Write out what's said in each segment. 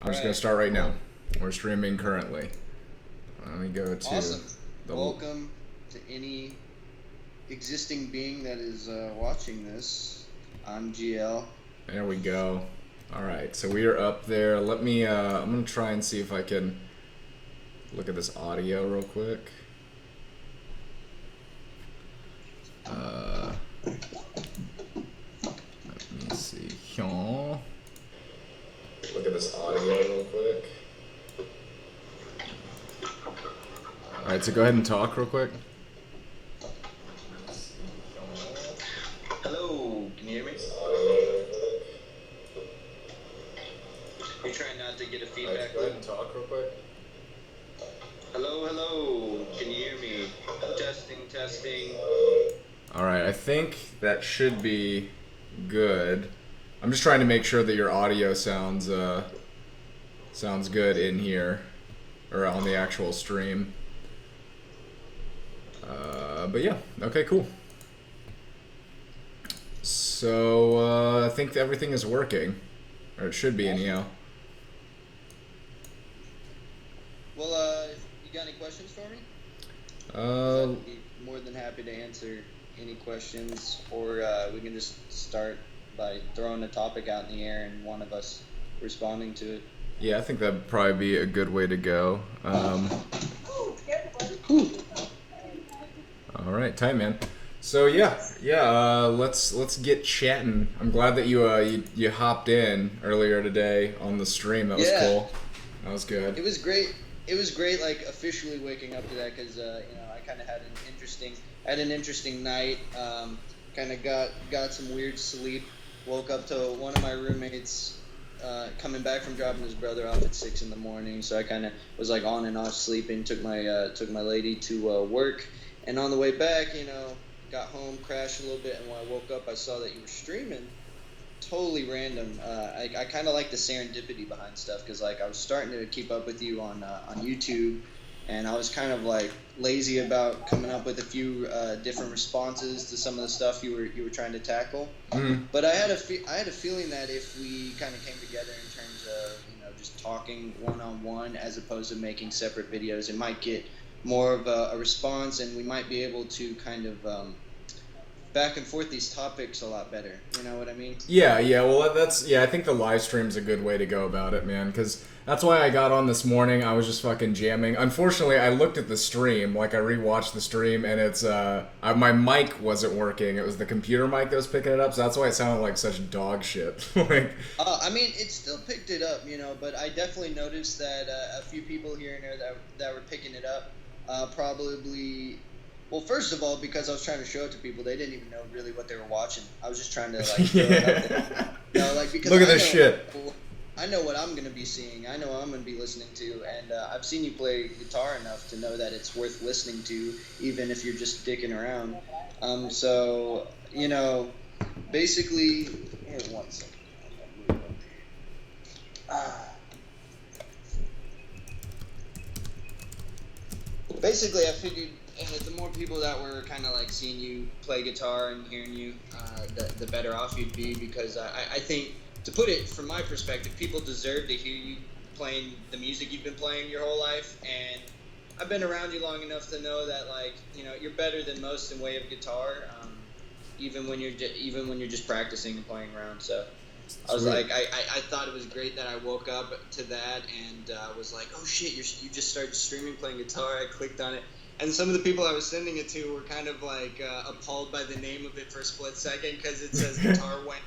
We're just gonna start right now. We're streaming currently. Let me go to Awesome. Welcome to any existing being that is watching this. I'm GL. There we go. All right, so we are up there. Let me. I'm gonna try and see if I can look at this audio real quick. Let me see. Look at this audio real quick. All right, so go ahead and talk real quick. Hello, can you hear me? You're trying not to get a feedback Go ahead and talk real quick. Hello, can you hear me? Testing. All right, I think that should be good. I'm just trying to make sure that your audio sounds good in here or on the actual stream. But yeah, okay, cool. So I think everything is working, or it should be anyhow. Well, you got any questions for me? I'd be more than happy to answer any questions, or we can just start by throwing a topic out in the air and one of us responding to it. Yeah, I think that'd probably be a good way to go. All right, tight, man. So let's get chatting. I'm glad that you hopped in earlier today on the stream. That was cool. That was good. It was great. It was great, like officially waking up to that because I kind of had an interesting night. Kind of got some weird sleep. Woke up to one of my roommates coming back from dropping his brother off at 6 a.m. So I kind of was like on and off sleeping. Took my lady to work, and on the way back, got home, crashed a little bit, and when I woke up, I saw that you were streaming. Totally random. I kind of like the serendipity behind stuff because like I was starting to keep up with you on YouTube, and I was kind of like lazy about coming up with a few different responses to some of the stuff you were trying to tackle. Mm-hmm. But I had a feeling that if we kind of came together in terms of just talking one-on-one as opposed to making separate videos, it might get more of a response, and we might be able to kind of back and forth these topics a lot better. You know what I mean? Yeah. Well, I think the live stream's a good way to go about it, man. Because that's why I got on this morning. I was just fucking jamming. Unfortunately, I looked at the stream, like I rewatched the stream, and it's my mic wasn't working. It was the computer mic that was picking it up, so that's why it sounded like such dog shit. Like, I mean, it still picked it up, but I definitely noticed that a few people here and there that were picking it up, probably. Well, first of all, because I was trying to show it to people, they didn't even know really what they were watching. I was just trying to like, throw it out there. Because look at this shit. I know what I'm gonna be seeing. I know what I'm gonna be listening to, and I've seen you play guitar enough to know that it's worth listening to, even if you're just dicking around. So basically, here, one second. Basically, I figured. The more people that were kind of like seeing you play guitar and hearing you, the better off you'd be, because I think, to put it from my perspective, people deserve to hear you playing the music you've been playing your whole life, and I've been around you long enough to know that you're better than most in way of guitar, even when you're just practicing and playing around. So I was like, I thought it was great that I woke up to that and was like, oh shit, you just started streaming playing guitar. I clicked on it. And some of the people I was sending it to were kind of like appalled by the name of it for a split second because it says Guitar Went.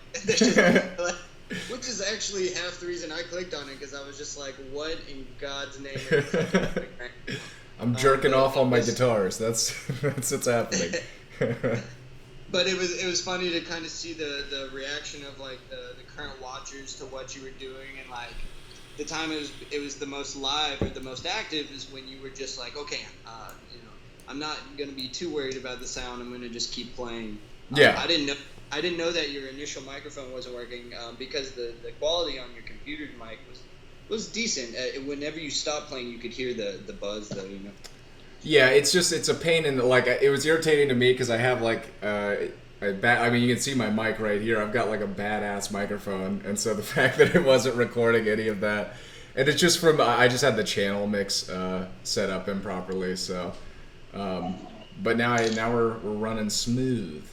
Which is actually half the reason I clicked on it, because I was just like, what in God's name are you fucking doing right now? I'm jerking off on my guitars. That's what's happening. But it was funny to kind of see the reaction of like the current watchers to what you were doing, and like the time it was the most live or the most active is when you were just like, okay, I'm not gonna be too worried about the sound. I'm gonna just keep playing. Yeah. I didn't know that your initial microphone wasn't working because the quality on your computer mic was decent. Whenever you stopped playing, you could hear the buzz though. Yeah, it's a pain in the, like, it was irritating to me because I have like I mean, you can see my mic right here. I've got like a badass microphone, and so the fact that it wasn't recording any of that, And it's just from I just had the channel mix set up improperly, so. But now we're running smooth,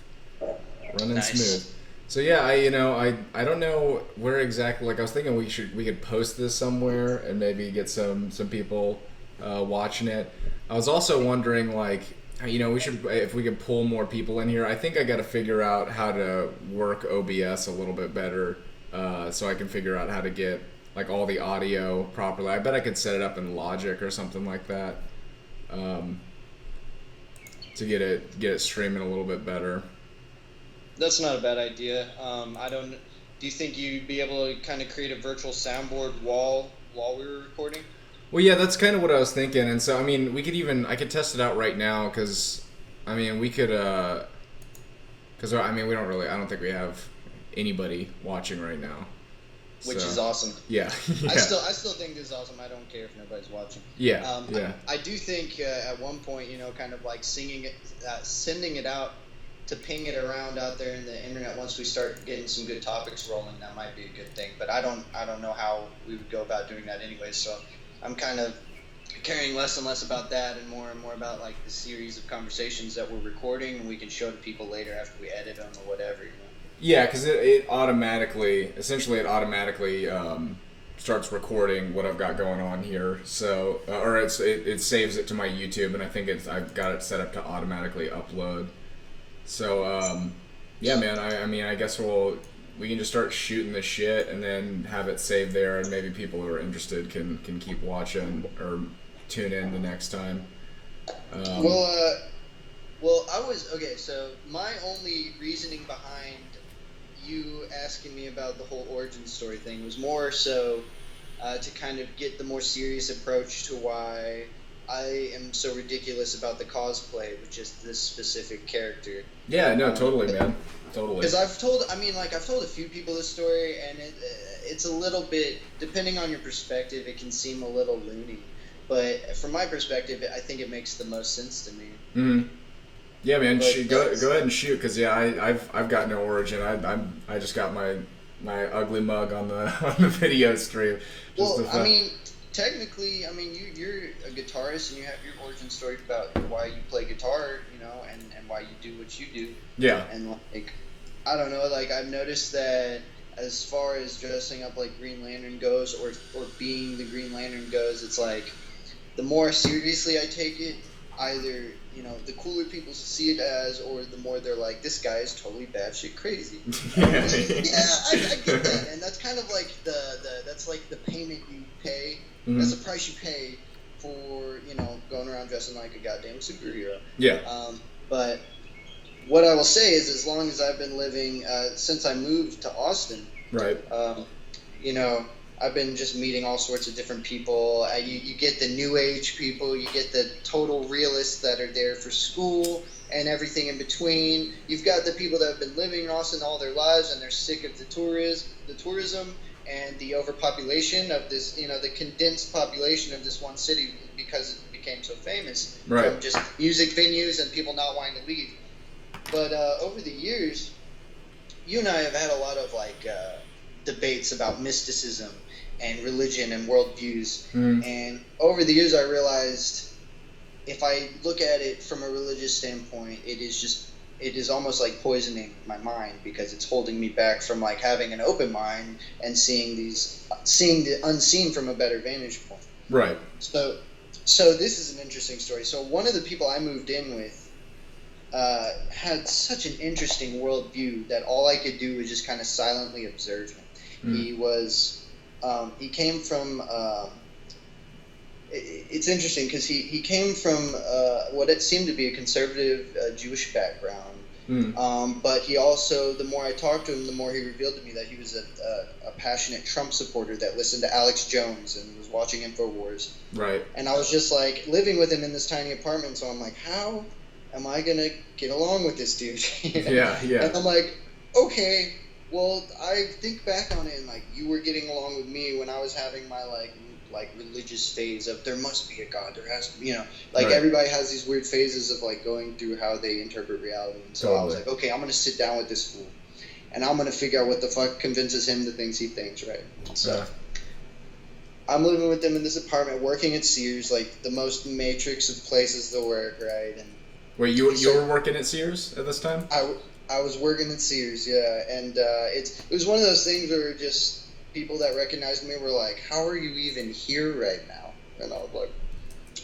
Nice. smooth. So yeah, I don't know where exactly. Like I was thinking we could post this somewhere and maybe get some people watching it. I was also wondering like we should if we could pull more people in here. I think I got to figure out how to work OBS a little bit better, so I can figure out how to get like all the audio properly. I bet I could set it up in Logic or something like that, to get it streaming a little bit better. That's not a bad idea. I don't. Do you think you'd be able to kind of create a virtual soundboard while we were recording? Well, yeah, that's kind of what I was thinking, and so I mean, I could test it out right now because, I mean, we could, because I mean, I don't think we have anybody watching right now, which is awesome. Yeah, yeah. I still think this is awesome. I don't care if nobody's watching. Yeah, yeah. I do think at one point, kind of like sending it out to ping it around out there in the internet. Once we start getting some good topics rolling, that might be a good thing. But I don't know how we would go about doing that anyway. So I'm kind of caring less and less about that and more about like the series of conversations that we're recording and we can show to people later after we edit them or whatever. Yeah, because it automatically starts recording what I've got going on here. So or it saves it to my YouTube, and I think I've got it set up to automatically upload. So, yeah, man, I mean, I guess we can just start shooting the shit and then have it saved there, and maybe people who are interested can keep watching or tune in the next time. Well, so my only reasoning behind you asking me about the whole origin story thing was more so to kind of get the more serious approach to why I am so ridiculous about the cosplay with just this specific character. Yeah, no, totally, man. Totally. Because I've told a few people this story, and it's a little bit, depending on your perspective, it can seem a little loony. But from my perspective, I think it makes the most sense to me. Mm-hmm. Yeah, man, go ahead and shoot, because I've got no origin. I just got my ugly mug on the video stream. Well, I mean, technically, you're a guitarist and you have your origin story about why you play guitar, and why you do what you do. Yeah. And like, I don't know, like I've noticed that as far as dressing up like Green Lantern goes, or being the Green Lantern goes, it's like the more seriously I take it, either the cooler people see it as, or the more they're like, this guy is totally batshit crazy. Yeah, I get that, and that's kind of like that's like the payment you pay. Mm-hmm. That's the price you pay for going around dressing like a goddamn superhero. Yeah. But what I will say is, as long as I've been living since I moved to Austin, right? I've been just meeting all sorts of different people. You get the new age people, you get the total realists that are there for school and everything in between. You've got the people that have been living in Austin all their lives and they're sick of the tourism and the overpopulation of this, the condensed population of this one city because it became so famous. Right. From just music venues and people not wanting to leave. But over the years, you and I have had a lot of debates about mysticism and religion and worldviews. Mm. And over the years, I realized if I look at it from a religious standpoint, it is almost like poisoning my mind, because it's holding me back from like having an open mind and seeing the unseen from a better vantage point. Right. So this is an interesting story. So one of the people I moved in with had such an interesting worldview that all I could do was just kind of silently observe him. Mm. He came from, it's interesting because he came from what it seemed to be a conservative Jewish background. Mm. But he also, the more I talked to him, the more he revealed to me that he was a passionate Trump supporter that listened to Alex Jones and was watching InfoWars. Right. And I was just like living with him in this tiny apartment, so I'm like, how am I going to get along with this dude? Yeah, yeah. And I'm like, okay, well, I think back on it and like you were getting along with me when I was having my like religious phase of there must be a God, there has to be, right. Everybody has these weird phases of like going through how they interpret reality. And so totally. I was like, okay, I'm going to sit down with this fool and I'm going to figure out what the fuck convinces him the things he thinks, right? So I'm living with them in this apartment, working at Sears, like the most matrix of places to work, right? And Wait, you were working at Sears at this time? I was working at Sears, yeah, and it was one of those things where just people that recognized me were like, "How are you even here right now?" And I was like,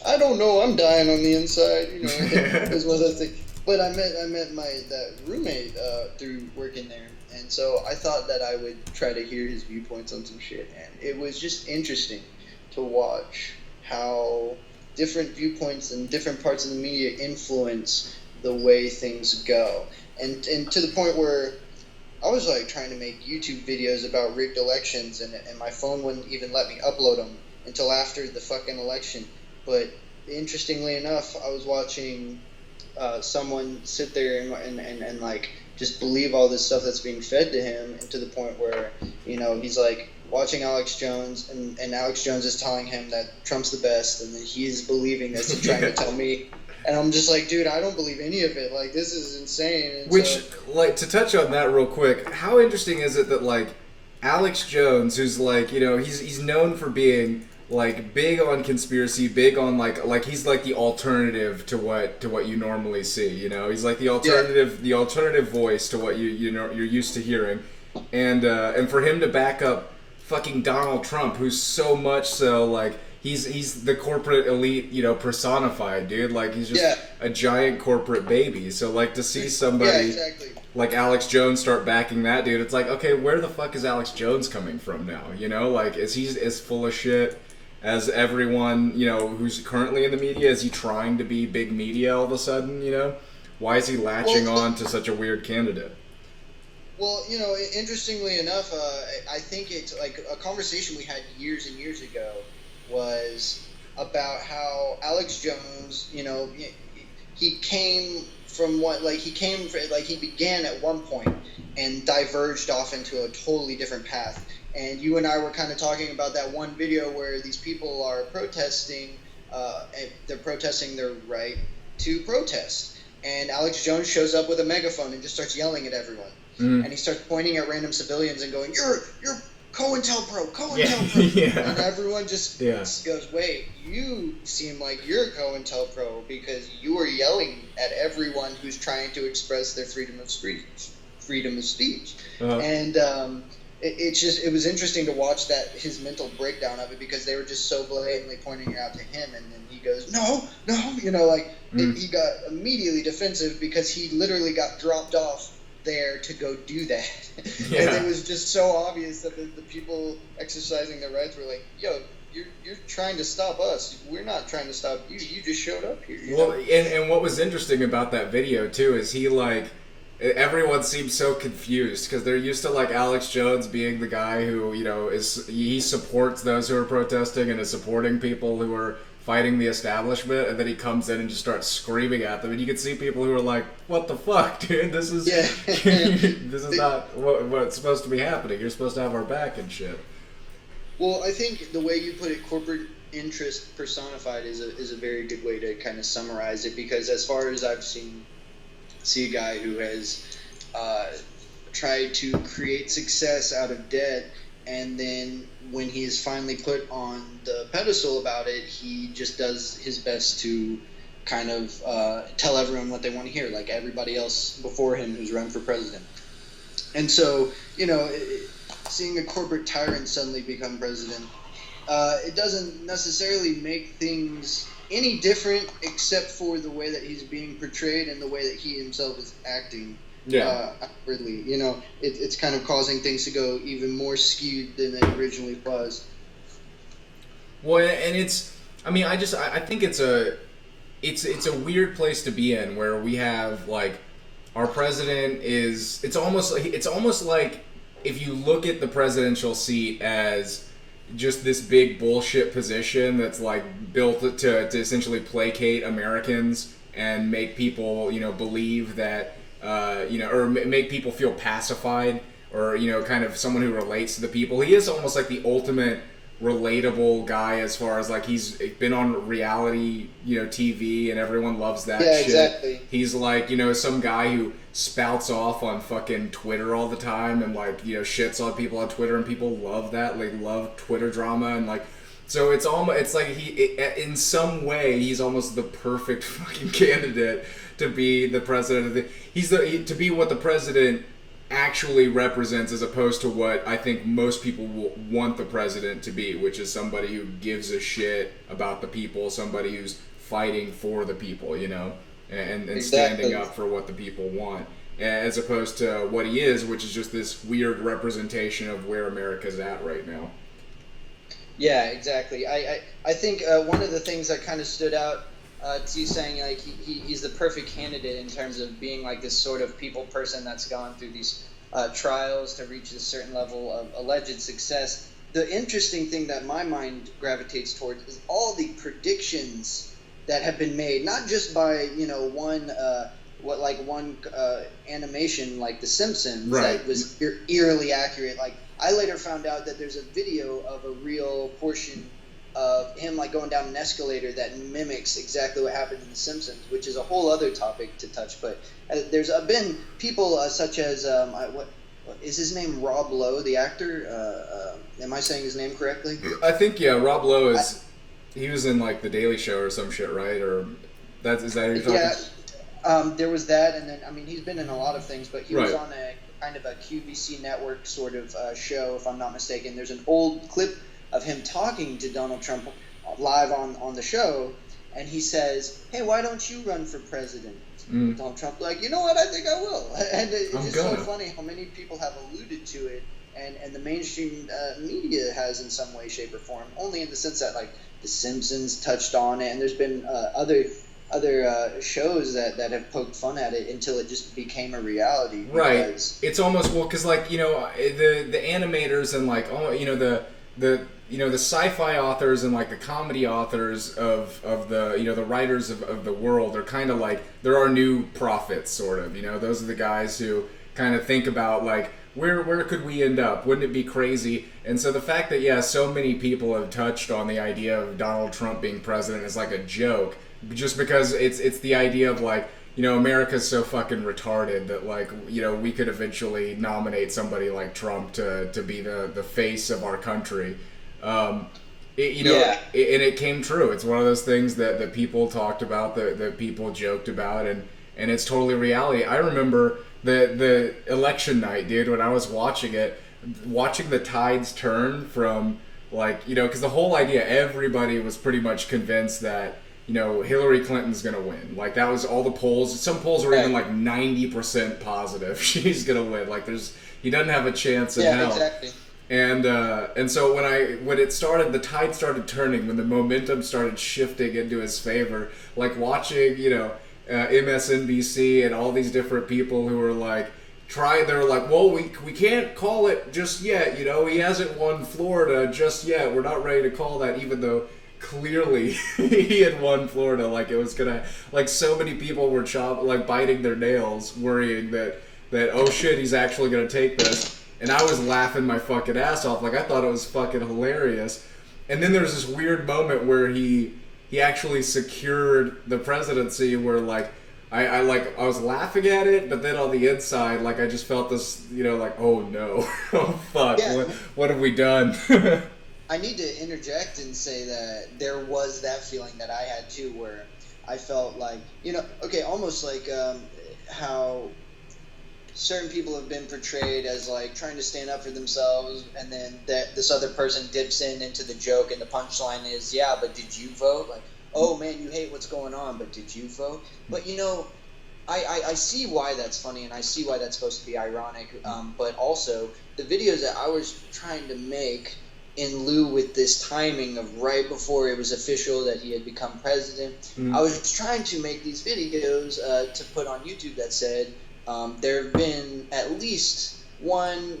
"I don't know. I'm dying on the inside." You know, it was one of those things. But I met that roommate through working there, and so I thought that I would try to hear his viewpoints on some shit, and it was just interesting to watch how different viewpoints and different parts of the media influence the way things go, and to the point where I was like trying to make YouTube videos about rigged elections, and my phone wouldn't even let me upload them until after the fucking election. But interestingly enough, I was watching someone sit there and like just believe all this stuff that's being fed to him, and to the point where, you know, he's like watching Alex Jones, and Alex Jones is telling him that Trump's the best, and then he's believing this and trying to tell me. And I'm just like, dude, I don't believe any of it. Like, this is insane. And Which, like, to touch on that real quick, how interesting is it that, like, Alex Jones, who's, like, you know, he's known for being, like, big on conspiracy, big on, like he's, like, the alternative to what you normally see, you know? He's, like, the alternative voice to what you know, you're used to hearing. And for him to back up fucking Donald Trump, who's so much so, like, He's the corporate elite, you know, personified, dude. Like, he's just a giant corporate baby. So, like, to see somebody like Alex Jones start backing that dude, it's like, okay, where the fuck is Alex Jones coming from now? You know, like, is he as full of shit as everyone, you know, who's currently in the media? Is he trying to be big media all of a sudden, you know? Why is he latching on to such a weird candidate? Well, you know, interestingly enough, I think it's like a conversation we had years and years ago was about how Alex Jones, you know, he came from he began at one point and diverged off into a totally different path. And you and I were kind of talking about that one video where these people are protesting, they're protesting their right to protest. And Alex Jones shows up with a megaphone and just starts yelling at everyone. And he starts pointing at random civilians and going, "You're COINTELPRO. Yeah. And everyone just goes, "Wait, you seem like you're COINTELPRO because you are yelling at everyone who's trying to express their freedom of speech." And it was interesting to watch that, his mental breakdown of it, because they were just so blatantly pointing it out to him, and then he goes, no, you know, like he got immediately defensive because he literally got dropped off there to go do that. And it was just so obvious that the people exercising their rights were like, "Yo, you're trying to stop us. We're not trying to stop you. You just showed up here." You know? And what was interesting about that video too is everyone seems so confused because they're used to, like, Alex Jones being the guy who, you know, he supports those who are protesting and is supporting people who are fighting the establishment, and then he comes in and just starts screaming at them, and you can see people who are like, "What the fuck, dude? This is this is not what's supposed to be happening. You're supposed to have our back and shit." Well, I think the way you put it, corporate interest personified, is a very good way to kind of summarize it, because as far as I've see a guy who has tried to create success out of debt, and then when he is finally put on the pedestal about it, he just does his best to kind of tell everyone what they want to hear, like everybody else before him who's run for president. And so, you know, seeing a corporate tyrant suddenly become president, it doesn't necessarily make things any different, except for the way that he's being portrayed and the way that he himself is acting. Outwardly, you know, it's kind of causing things to go even more skewed than it originally was. Well, and I think it's a weird place to be in, where we have, like, our president is, it's almost like if you look at the presidential seat as just this big bullshit position that's, like, built to essentially placate Americans and make people, you know, believe that, you know, or make people feel pacified, or, you know, kind of someone who relates to the people. He is almost like the ultimate relatable guy, as far as, like, he's been on reality, you know, TV, and everyone loves that shit. Exactly. He's like, you know, some guy who spouts off on fucking Twitter all the time and, like, you know, shits on people on Twitter, and people love that. Like, love Twitter drama, and, like, So it's like in some way he's almost the perfect fucking candidate to be the president of to be what the president actually represents, as opposed to what I think most people want the president to be, which is somebody who gives a shit about the people, somebody who's fighting for the people, you know, and Exactly. standing up for what the people want, as opposed to what he is, which is just this weird representation of where America's at right now. Yeah, exactly. I think one of the things that kind of stood out to you saying like he's the perfect candidate in terms of being like this sort of people person that's gone through these trials to reach a certain level of alleged success. The interesting thing that my mind gravitates towards is all the predictions that have been made, not just by one animation like The Simpsons Right. that was eerily accurate. Like I later found out that there's a video of a real portion of him like going down an escalator that mimics exactly what happened in The Simpsons, which is a whole other topic to touch. But there's been people such as what is his name, Rob Lowe, the actor? Am I saying his name correctly? I think yeah, Rob Lowe is. He was in like The Daily Show or some shit, right? Or is that who you're talking? Yeah, there was that, and then I mean he's been in a lot of things, but he was Right. on a kind of a QVC network sort of show, if I'm not mistaken. There's an old clip of him talking to Donald Trump live on the show, and he says, "Hey, why don't you run for president?" Donald Trump like, "You know what? I think I will." And it's just so funny how many people have alluded to it, and the mainstream media has in some way, shape, or form. Only in the sense that like The Simpsons touched on it, and there's been other shows that have poked fun at it until it just became a reality. Right. It's almost because like the animators and like the sci-fi authors and like the comedy authors of the the writers of the world are kind of like there are new prophets, sort of. Those are the guys who kind of think about like where could we end up? Wouldn't it be crazy? And so the fact that so many people have touched on the idea of Donald Trump being president is like a joke, just because it's the idea of like America's so fucking retarded that like we could eventually nominate somebody like Trump to be the face of our country. And it came true. It's one of those things that people talked about, that people joked about, and it's totally reality. I remember the election night, dude, when I was watching it, watching the tides turn from like because the whole idea, everybody was pretty much convinced that Hillary Clinton's gonna win. Like that was all the polls. Some polls were even like 90% positive she's gonna win. Like he doesn't have a chance in hell. Exactly. And so when it started, the tide started turning, when the momentum started shifting into his favor, like watching MSNBC and all these different people who were like they're like, well, we can't call it just yet. He hasn't won Florida just yet. We're not ready to call that, even though clearly he had won Florida. Like it was gonna, like so many people were biting their nails, worrying that oh shit, he's actually gonna take this. And I was laughing my fucking ass off. Like I thought it was fucking hilarious. And then there's this weird moment where he actually secured the presidency, where like I was laughing at it, but then on the inside, like I just felt this, like, oh no, oh fuck, what have we done? I need to interject and say that there was that feeling that I had too, where I felt like, almost like how certain people have been portrayed as like trying to stand up for themselves, and then this other person dips into the joke, and the punchline is, yeah, but did you vote? Like, oh man, you hate what's going on, but did you vote? But I see why that's funny, and I see why that's supposed to be ironic, but also the videos that I was trying to make in lieu with this timing of right before it was official that he had become president, I was trying to make these videos to put on YouTube that said, there have been at least one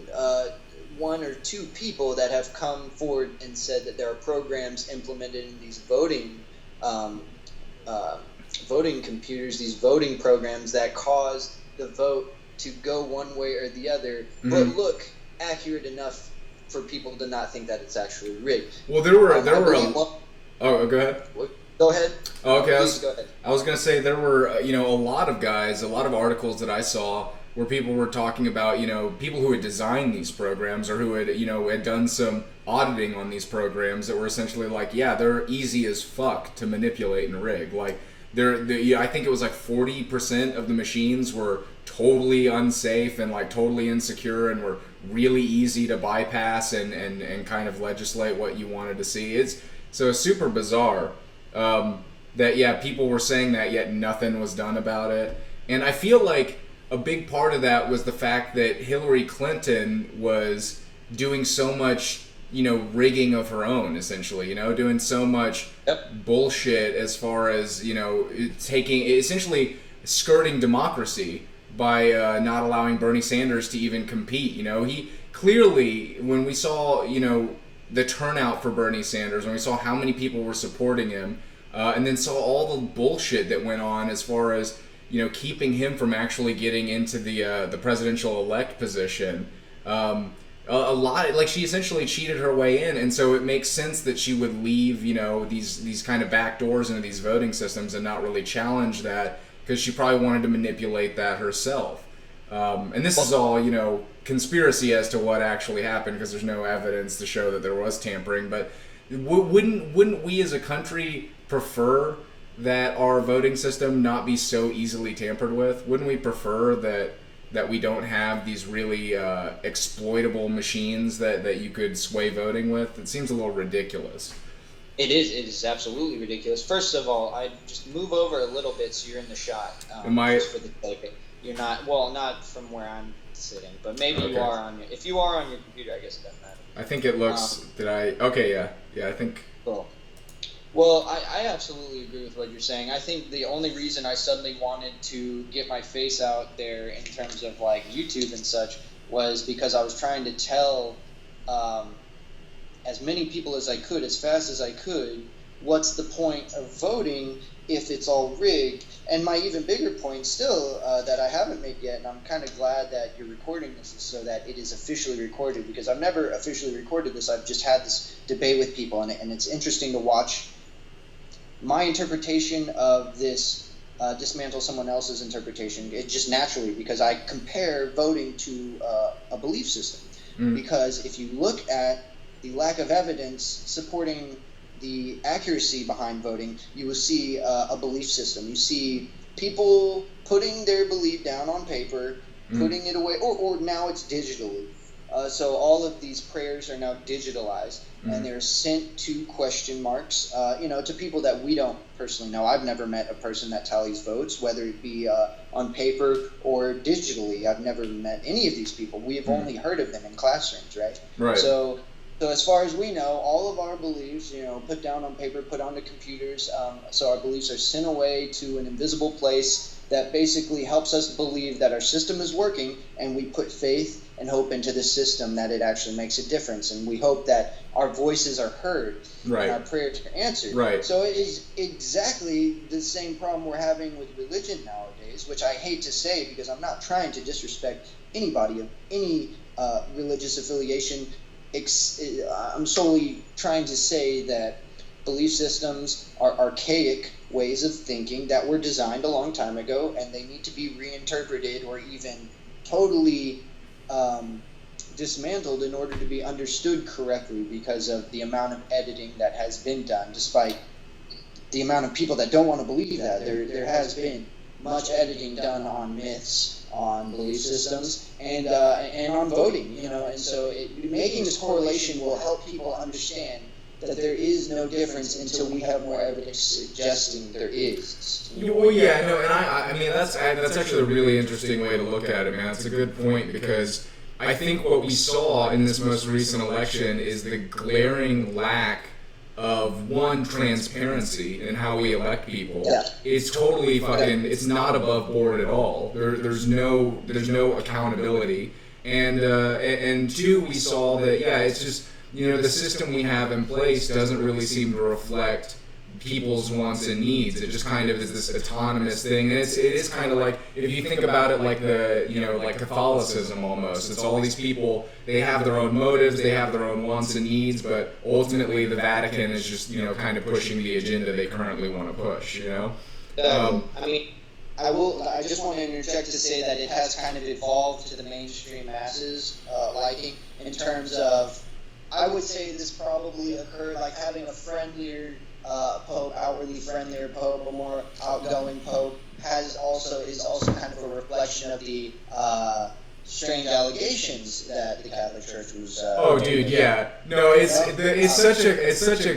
or two people that have come forward and said that there are programs implemented in these voting computers, these voting programs that cause the vote to go one way or the other, but look accurate enough for people to not think that it's actually rigged. Well, there were. Oh, go ahead. Go ahead. Oh, okay. Please go ahead. I was gonna say there were, a lot of guys, a lot of articles that I saw where people were talking about, people who had designed these programs or who had, had done some auditing on these programs that were essentially like, yeah, they're easy as fuck to manipulate and rig. Like, I think it was like 40% of the machines were totally unsafe and like totally insecure and were really easy to bypass and kind of legislate what you wanted to see. It's so super bizarre that, yeah, people were saying that, yet nothing was done about it. And I feel like a big part of that was the fact that Hillary Clinton was doing so much, rigging of her own, essentially, doing so much bullshit as far as, essentially skirting democracy by not allowing Bernie Sanders to even compete. He clearly, when we saw, the turnout for Bernie Sanders, when we saw how many people were supporting him, and then saw all the bullshit that went on as far as, keeping him from actually getting into the presidential elect position. A lot, like, she essentially cheated her way in, and so it makes sense that she would leave, these kind of back doors into these voting systems and not really challenge that, because she probably wanted to manipulate that herself. And this is all, conspiracy as to what actually happened, because there's no evidence to show that there was tampering. But wouldn't we as a country prefer that our voting system not be so easily tampered with? Wouldn't we prefer that we don't have these really exploitable machines that you could sway voting with? It seems a little ridiculous. It is absolutely ridiculous. First of all, I just move over a little bit so you're in the shot. Am I? Just for the sake of, you're not, well, not from where I'm sitting, but maybe okay. You are on your, if you are on your computer, I guess it doesn't matter. I think it looks, okay, yeah, I think. Cool. Well, I absolutely agree with what you're saying. I think the only reason I suddenly wanted to get my face out there in terms of like YouTube and such was because I was trying to tell as many people as I could, as fast as I could, what's the point of voting if it's all rigged. And my even bigger point still that I haven't made yet, and I'm kind of glad that you're recording this so that it is officially recorded, because I've never officially recorded this. I've just had this debate with people, and it's interesting to watch my interpretation of this dismantle someone else's interpretation. It just naturally, because I compare voting to a belief system. Because if you look at the lack of evidence supporting the accuracy behind voting, you will see a belief system. You see people putting their belief down on paper, putting it away, or now it's digitally. So all of these prayers are now digitalized, and they're sent to question marks, to people that we don't personally know. I've never met a person that tallies votes, whether it be on paper or digitally. I've never met any of these people. We have only heard of them in classrooms, right? Right. So as far as we know, all of our beliefs, put down on paper, put onto computers, so our beliefs are sent away to an invisible place that basically helps us believe that our system is working, and we put faith and hope into the system that it actually makes a difference, and we hope that our voices are heard, right, and our prayers are answered. Right. So it is exactly the same problem we're having with religion nowadays, which I hate to say because I'm not trying to disrespect anybody of any religious affiliation. I'm solely trying to say that belief systems are archaic ways of thinking that were designed a long time ago, and they need to be reinterpreted or even totally dismantled in order to be understood correctly, because of the amount of editing that has been done. Despite the amount of people that don't want to believe that, there has been much editing done on myths, on belief systems, and on voting, and so making this correlation will help people understand that there is no difference until we have more evidence suggesting there is. Well, yeah, no, and I mean that's actually a really interesting way to look at it, man. It's a good point, because I think what we saw in this most recent election is the glaring lack of, one, transparency in how we elect people. Yeah. It's totally fucking, it's not above board at all. There's no accountability, and two, we saw that, yeah, it's just, the system we have in place doesn't really seem to reflect people's wants and needs. It just kind of is this autonomous thing, and it is kind of like, if you think about it, like like Catholicism almost. It's all these people, they have their own motives, they have their own wants and needs, but ultimately the Vatican is just kind of pushing the agenda they currently want to push. I mean, I just want to interject to say that it has kind of evolved to the mainstream masses liking in terms of, I would say this probably occurred like having a friendlier pope, outwardly friendlier pope, a more outgoing pope is also kind of a reflection of the strange allegations that the Catholic Church was. Oh, dude, yeah. No, it's such a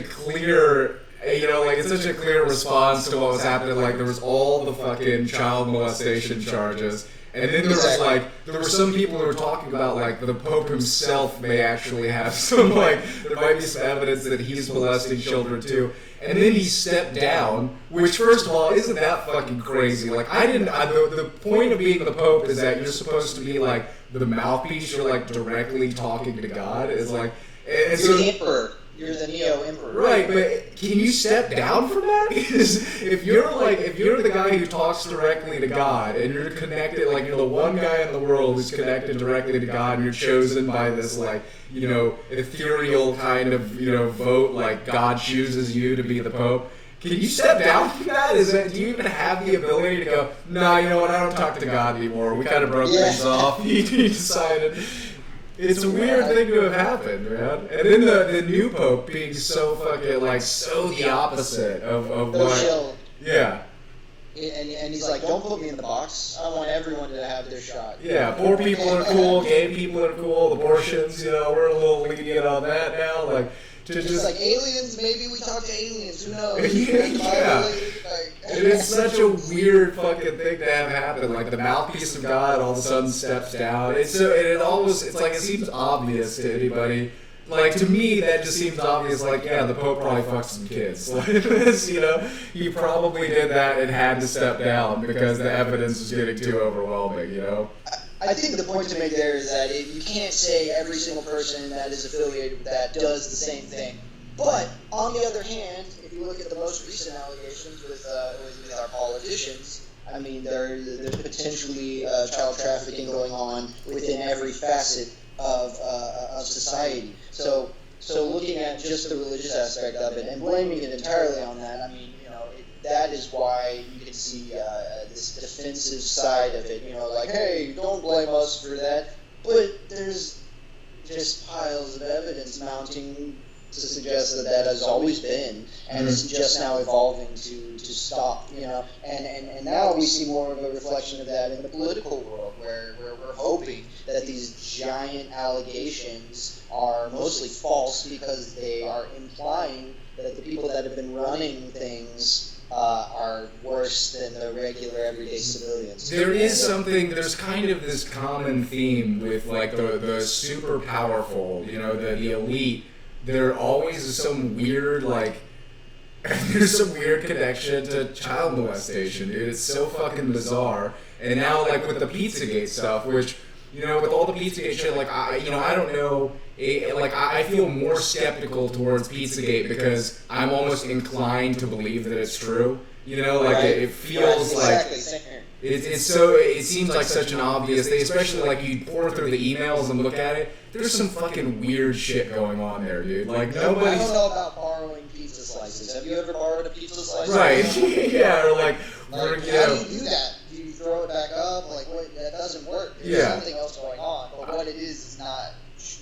clear. It's such a clear response to what was happening. Like, there was all the fucking child molestation charges, and then there were some people who were talking about, like, the Pope himself may actually have some, like, there might be some evidence that he's molesting children too. And then he stepped down, which, first of all, isn't that fucking crazy? Like, the point of being the Pope is that you're supposed to be, like, the mouthpiece. You're, like, directly talking to God. Is like, and you're the emperor. You're the neo-emperor. Right, but can you step down from that? Because if you're the guy who talks directly to God, and you're connected, like, you're the one guy in the world who's connected directly to God, and you're chosen by this, like, ethereal kind of, vote, like, God chooses you to be the Pope. Can you step down from that? Do you even have the ability to go, nah, you know what, I don't talk to God anymore. We kind of broke things off. He decided. It's a weird thing to have happened, man. And then the new Pope being so fucking, like, so the opposite of what... Chill. Yeah. And he's like, don't put me in the box. I want everyone to have their shot. Yeah, poor people are cool, gay people are cool, abortions, we're a little lenient on that now, like... Just like aliens, maybe we talk to aliens, who knows? Yeah. And it's such a weird fucking thing to have happen. Like, the mouthpiece of God all of a sudden steps down. It seems obvious to anybody. Like, to me, that just seems obvious. Like, yeah, the Pope probably fucked some kids. Like this, he probably did that and had to step down because the evidence was getting too overwhelming, I think the point to make there is that you can't say every single person that is affiliated with that does the same thing. But, on the other hand, if you look at the most recent allegations with our politicians, I mean, there's potentially child trafficking going on within every facet of society. So looking at just the religious aspect of it and blaming it entirely on that, I mean, that is why you can see this defensive side of it, like, hey, don't blame us for that. But there's just piles of evidence mounting to suggest that has always been, and it's just now evolving to stop, And now we see more of a reflection of that in the political world, where we're hoping that these giant allegations are mostly false because they are implying that the people that have been running things are worse than the regular everyday civilians. There's kind of this common theme with, like, the super powerful, the elite. There always is some weird, like, there's some weird connection to child molestation, dude. It's so fucking bizarre. And now, like, with the Pizzagate stuff, which, with all the Pizzagate shit, like, I don't know, I feel more skeptical towards Pizzagate because I'm almost inclined to believe that it's true. It feels like it seems like such an obvious thing, especially like you pour through the emails and look at it. There's some fucking weird shit going on there, dude. Like, nobody's... I don't know about borrowing pizza slices. Have you ever borrowed a pizza slice? Right. Yeah, or like how do you do that? Do you throw it back up? Like, what? That doesn't work. There's something else going on, but what it is not.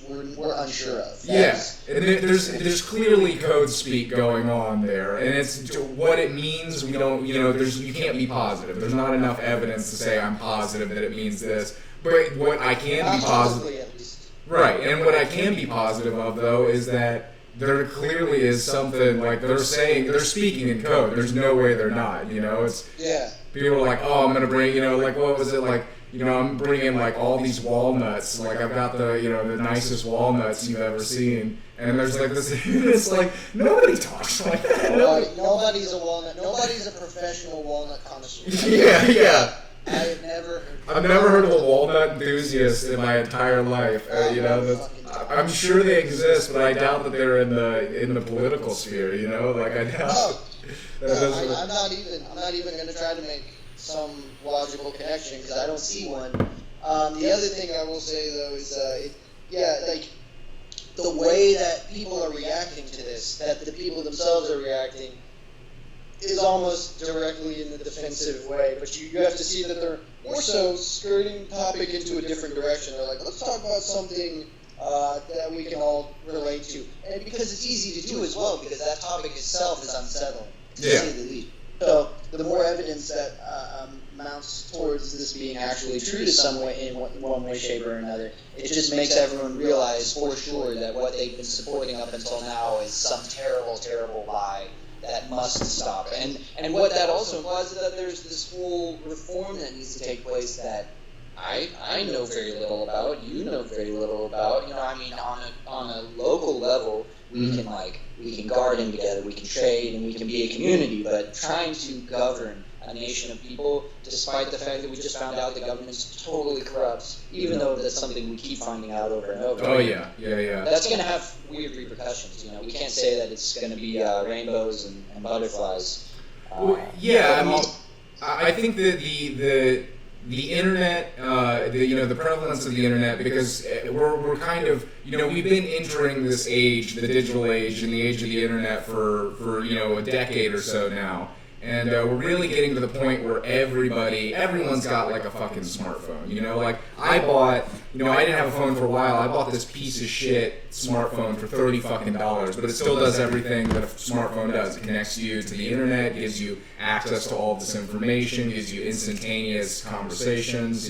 We're unsure of. And there's clearly code speak going on there, and it's what it means. We don't, you can't be positive. There's not enough evidence to say I'm positive that it means this. But what I can be positive, at least. Right, and what I can be positive of though is that there clearly is something, like, they're speaking in code. There's no way they're not. It's people are like, oh, I'm gonna bring, like, what was it like? I'm bringing, like, all these walnuts. Like, I've got the, the nicest walnuts you've ever seen. And there's, like, this, it's like, nobody talks like that. Nobody's a walnut. Nobody's a professional walnut connoisseur. Yeah. I've never heard of a walnut enthusiast in my entire life. I'm sure they exist, but I doubt that they're in the political sphere. Like, I doubt. I'm not even going to try to make some logical connection because I don't see one. The other thing I will say though is, like, the way that people are reacting to this, that the people themselves are reacting, is almost directly in the defensive way, but you have to see that they're more so skirting topic into a different direction. They're like, let's talk about something that we can all relate to. And because it's easy to do as well, because that topic itself is unsettling, to say the least. So the more evidence that mounts towards this being actually true to some way, in one way, shape, or another, it just makes everyone realize for sure that what they've been supporting up until now is some terrible, terrible lie that must stop. And what that also implies is that there's this whole reform that needs to take place that I know very little about, you know very little about. You know, I mean, on a local level, we can garden together, we can trade, and we can be a community. But trying to govern a nation of people, despite the fact that we just found out the government's totally corrupt, even though that's something we keep finding out over and over. Oh yeah. That's going to have weird repercussions. You know, we can't say that it's going to be rainbows and butterflies. I mean, I think that the internet, the prevalence of the internet, because we're kind of, we've been entering this age, the digital age, and the age of the internet for a decade or so now. And we're really getting to the point where everyone's got like a fucking smartphone. Like I bought, I didn't have a phone for a while. I bought this piece of shit smartphone for $30 fucking, but it still does everything that a smartphone does. It connects you to the internet, gives you access to all this information, gives you instantaneous conversations,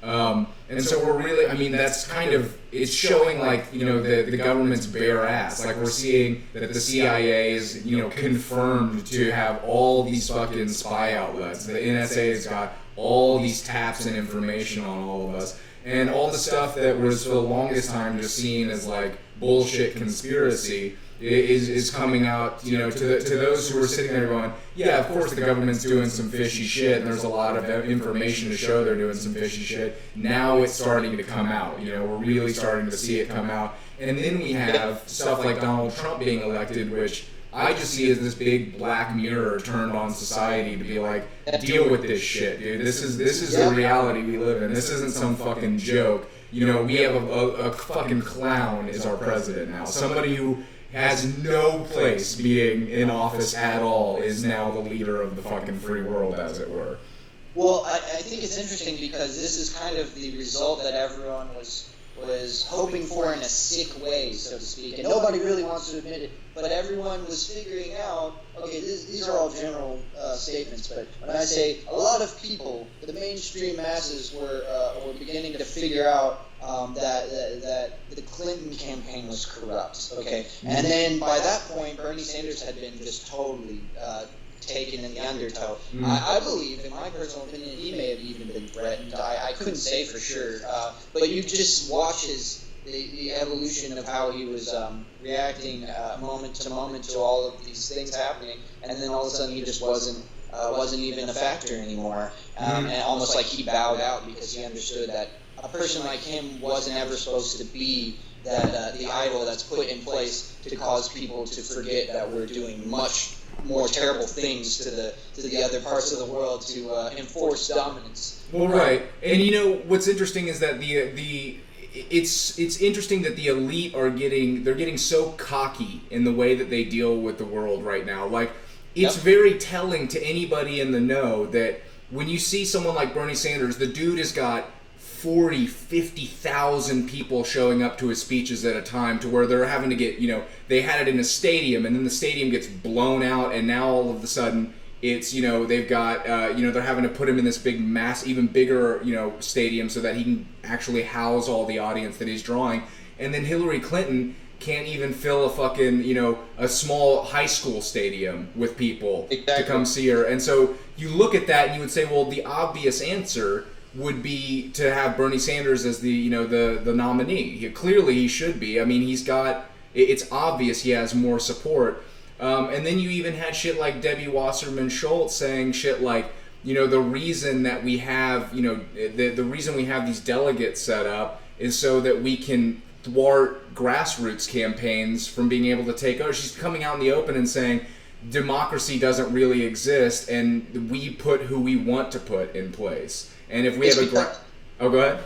and so we're really, I mean, that's kind of, it's showing like, the government's bare ass. Like we're seeing that the CIA is, confirmed to have all these fucking spy outlets. The NSA has got all these taps and information on all of us. And all the stuff that was for the longest time just seen as like bullshit conspiracy is coming out, to those who are sitting there going, yeah, of course the government's doing some fishy shit, and there's a lot of information to show they're doing some fishy shit. Now it's starting to come out, we're really starting to see it come out. And then we have stuff like Donald Trump being elected, which I just see as this big black mirror turned on society to be like, deal with this shit, dude. This is the reality we live in. This isn't some fucking joke. We have a fucking clown is our president now. Somebody who has no place being in office at all is now the leader of the fucking free world, as it were. Well, I think it's interesting because this is kind of the result that everyone was hoping for in a sick way, so to speak. And nobody really wants to admit it, but everyone was figuring out, okay, these are all general statements, but when I say a lot of people, the mainstream masses were beginning to figure out that the Clinton campaign was corrupt, okay? And then by that point, Bernie Sanders had been just totally taken in the undertow. I believe, in my personal opinion, he may have even been threatened. I couldn't say for sure, but you just watch the evolution of how he was reacting moment to moment to all of these things happening, and then all of a sudden he just wasn't even a factor anymore, and almost like he bowed out because he understood that a person like him wasn't ever supposed to be that the idol that's put in place to cause people to forget that we're doing much more terrible things to the other parts of the world to enforce dominance. Well, right, and what's interesting is that it's interesting that the elite are getting so cocky in the way that they deal with the world right now. Like, it's very telling to anybody in the know that when you see someone like Bernie Sanders, the dude has got 40, 50,000 people showing up to his speeches at a time, to where they're having to get, they had it in a stadium, and then the stadium gets blown out, and now all of a sudden it's, they've got, they're having to put him in this big even bigger, stadium so that he can actually house all the audience that he's drawing. And then Hillary Clinton can't even fill a fucking, a small high school stadium with people to come see her. And so you look at that and you would say, well, the obvious answer would be to have Bernie Sanders as the nominee. Clearly he should be. I mean, it's obvious he has more support. And then you even had shit like Debbie Wasserman Schultz saying shit like, the reason that we have, the reason we have these delegates set up is so that we can thwart grassroots campaigns from being able to take over. She's coming out in the open and saying democracy doesn't really exist, and we put who we want to put in place. And if we have go ahead.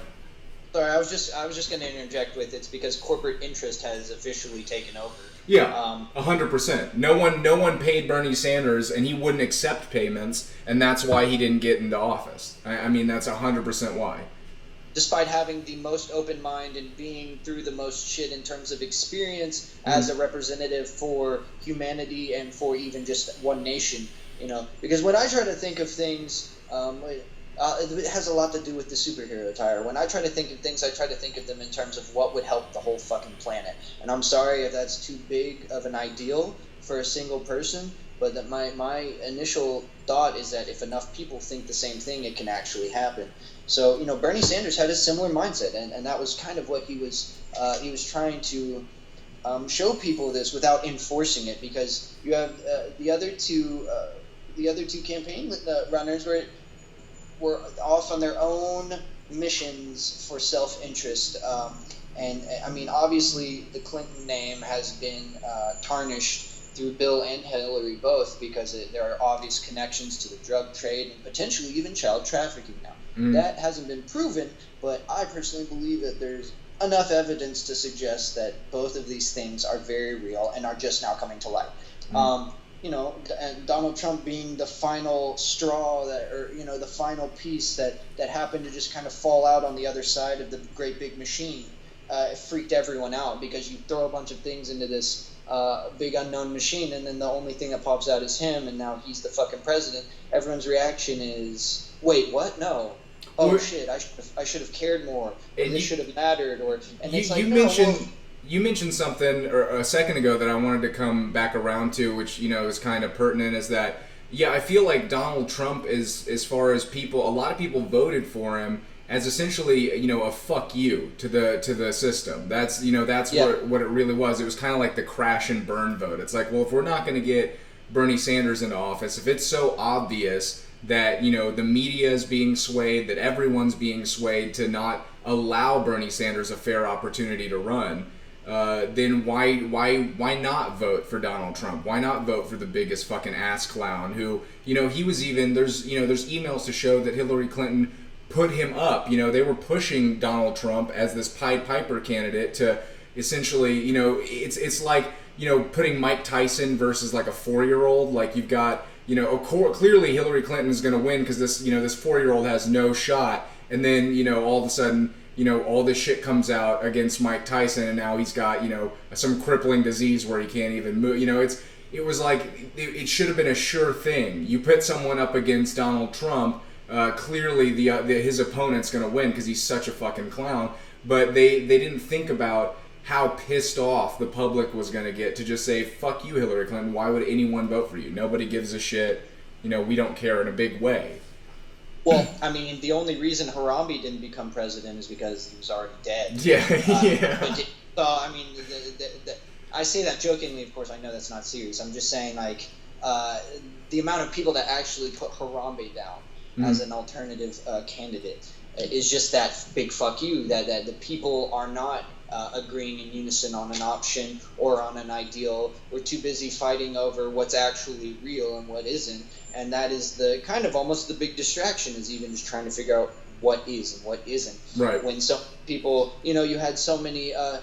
Sorry, I was just going to interject with it's because corporate interest has officially taken over. Yeah, 100%. No one paid Bernie Sanders, and he wouldn't accept payments, and that's why he didn't get into office. I mean, that's 100% why. Despite having the most open mind and being through the most shit in terms of experience as a representative for humanity and for even just one nation, because when I try to think of things, it has a lot to do with the superhero attire. When I try to think of things, I try to think of them in terms of what would help the whole fucking planet. And I'm sorry if that's too big of an ideal for a single person, but that my initial thought is that if enough people think the same thing, it can actually happen. So, Bernie Sanders had a similar mindset, and that was kind of what he was trying to show people this without enforcing it, because you have the other two campaign runners were off on their own missions for self-interest. And I mean, obviously, the Clinton name has been tarnished through Bill and Hillary both, because there are obvious connections to the drug trade and potentially even child trafficking now. That hasn't been proven, but I personally believe that there's enough evidence to suggest that both of these things are very real and are just now coming to light. And Donald Trump being the final straw the final piece that happened to just kind of fall out on the other side of the great big machine. It freaked everyone out, because you throw a bunch of things into this big unknown machine, and then the only thing that pops out is him, and now he's the fucking president. Everyone's reaction is, wait, what? No. Oh shit! I should have cared more. Or this should have mattered. You mentioned something a second ago that I wanted to come back around to, which is kind of pertinent. Is that I feel like Donald Trump is, as far as people, a lot of people voted for him as essentially a fuck you to the system. That's what it really was. It was kind of like the crash and burn vote. It's like, well, if we're not going to get Bernie Sanders into office, if it's so obvious that the media is being swayed, that everyone's being swayed to not allow Bernie Sanders a fair opportunity to run, then why not vote for Donald Trump? Why not vote for the biggest fucking ass clown who he was even there's emails to show that Hillary Clinton put him up. They were pushing Donald Trump as this Pied Piper candidate to essentially it's like putting Mike Tyson versus like a 4-year-old. Like you've got clearly Hillary Clinton is going to win because this 4-year-old has no shot, and then all of a sudden all this shit comes out against Mike Tyson, and now he's got some crippling disease where he can't even move. It was like it should have been a sure thing. You put someone up against Donald Trump, clearly his opponent's going to win because he's such a fucking clown. But they didn't think about how pissed off the public was going to get to just say, fuck you, Hillary Clinton. Why would anyone vote for you? Nobody gives a shit. We don't care in a big way. Well, I mean, the only reason Harambe didn't become president is because he was already dead. Yeah, I mean, I say that jokingly, of course. I know that's not serious. I'm just saying, like, the amount of people that actually put Harambe down as an alternative candidate is just that big fuck you, that the people are not agreeing in unison on an option or on an ideal. We're too busy fighting over what's actually real and what isn't, and that is the kind of almost the big distraction, is even just trying to figure out what is and what isn't. Right. When some people, you had so many, I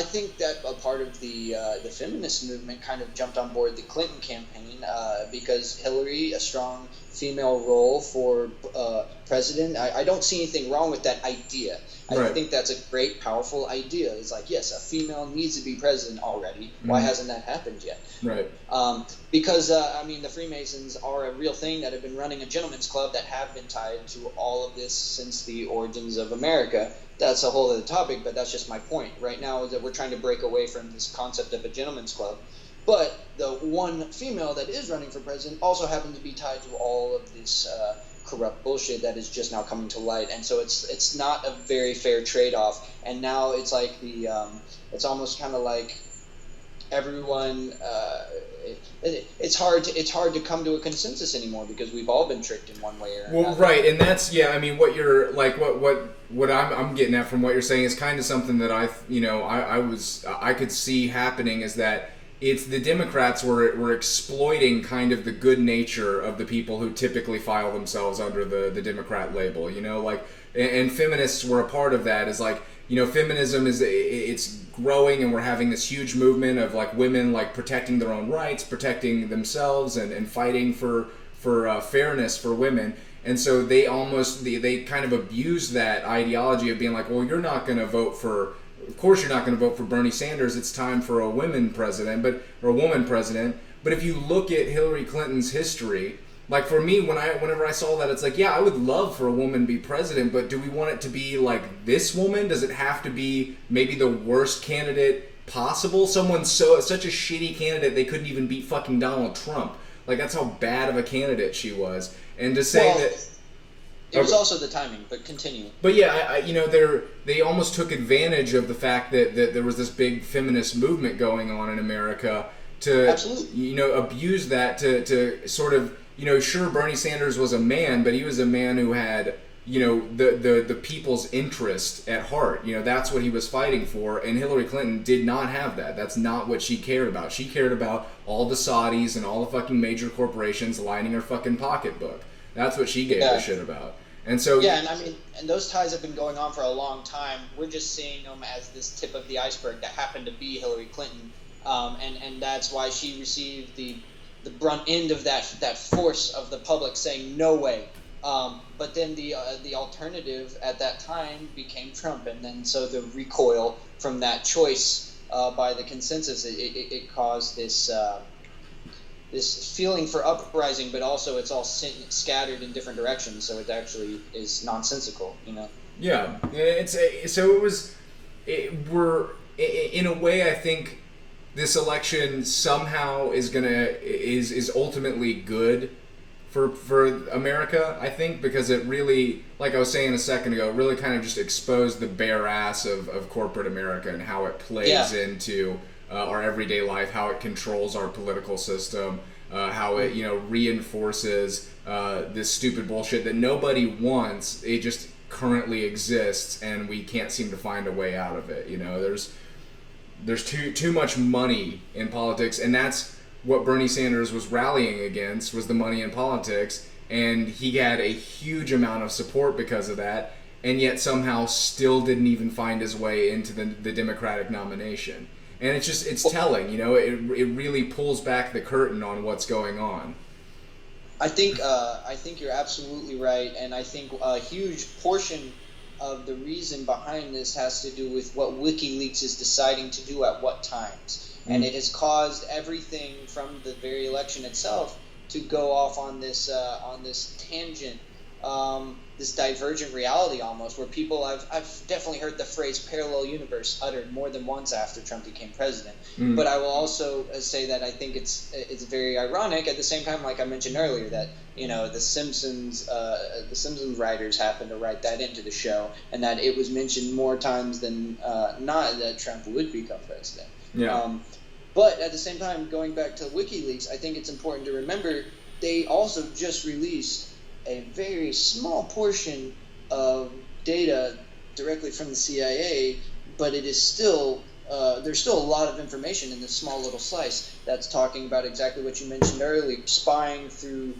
think that a part of the feminist movement kind of jumped on board the Clinton campaign because Hillary, a strong female role for president, I don't see anything wrong with that idea. I think that's a great, powerful idea. It's like, yes, a female needs to be president already. Why hasn't that happened yet? Right. Because, the Freemasons are a real thing that have been running a gentleman's club that have been tied to all of this since the origins of America. That's a whole other topic, but that's just my point. Right now is that we're trying to break away from this concept of a gentleman's club. But the one female that is running for president also happens to be tied to all of this corrupt bullshit that is just now coming to light, and so it's not a very fair trade-off. And now it's like it's almost kind of like everyone. It's hard to come to a consensus anymore because we've all been tricked in one way or another. Well, right, and that's what you're like. What I'm getting at from what you're saying is kind of something that I could see happening, is that it's the Democrats were exploiting kind of the good nature of the people who typically file themselves under the Democrat label, you know, like, and feminists were a part of that. Is like, you know, feminism it's growing, and we're having this huge movement of like women like protecting their own rights, protecting themselves, and fighting for fairness for women. And so they kind of abuse that ideology of being like, well, you're not going to vote for, of course you're not going to vote for Bernie Sanders. It's time for a woman president, or a woman president. But if you look at Hillary Clinton's history, like for me, whenever I saw that, it's like, yeah, I would love for a woman to be president, but do we want it to be like this woman? Does it have to be maybe the worst candidate possible? Someone such a shitty candidate they couldn't even beat fucking Donald Trump. Like, that's how bad of a candidate she was. And to say that... It was also the timing, but continue. But yeah, you know, they almost took advantage of the fact that there was this big feminist movement going on in America to, Absolutely. you know, abuse that to sort of, you know, sure, Bernie Sanders was a man, but he was a man who had, you know, the people's interest at heart. You know, that's what he was fighting for, and Hillary Clinton did not have that. That's not what she cared about. She cared about all the Saudis and all the fucking major corporations lining her fucking pocketbook. That's what she gave a shit about. And so... Yeah, and I mean, and those ties have been going on for a long time. We're just seeing them as this tip of the iceberg that happened to be Hillary Clinton. And that's why she received the brunt end of that force of the public saying, no way. But then the alternative at that time became Trump, and then so the recoil from that choice by the consensus, it caused this feeling for uprising, but also it's all scattered in different directions, so it actually is nonsensical, you know. Yeah, we're in a way, I think this election somehow is ultimately good for America, I think, because it really, like I was saying a second ago, it really kind of just exposed the bare ass of corporate America and how it plays into our everyday life, how it controls our political system, how it, you know, reinforces this stupid bullshit that nobody wants. It just currently exists, and we can't seem to find a way out of it. You know, there's too much money in politics, and that's what Bernie Sanders was rallying against, was the money in politics, and he had a huge amount of support because of that, and yet somehow still didn't even find his way into the Democratic nomination. And it's telling, you know, it really pulls back the curtain on what's going on. I think you're absolutely right, and I think a huge portion of the reason behind this has to do with what WikiLeaks is deciding to do at what times. And it has caused everything from the very election itself to go off on this tangent, this divergent reality almost, where people I've definitely heard the phrase parallel universe uttered more than once after Trump became president. But I will also say that I think it's very ironic at the same time, like I mentioned earlier, that, you know, the Simpsons writers happened to write that into the show, and that it was mentioned more times than not that Trump would become president. Yeah. But at the same time, going back to WikiLeaks, I think it's important to remember they also just released a very small portion of data directly from the CIA, but it is still there's still a lot of information in this small little slice that's talking about exactly what you mentioned earlier, spying through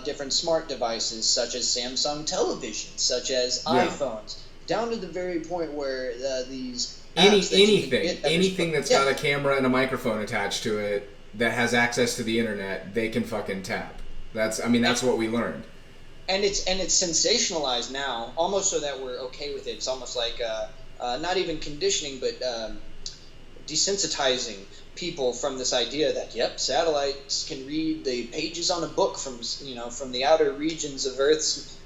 different smart devices such as Samsung televisions, such as iPhones, down to the very point where these anything that's got a camera and a microphone attached to it that has access to the internet, they can fucking tap. That's what we learned. And it's sensationalized now, almost so that we're okay with it. It's almost like not even conditioning, but desensitizing people from this idea that satellites can read the pages on a book from the outer regions of Earth's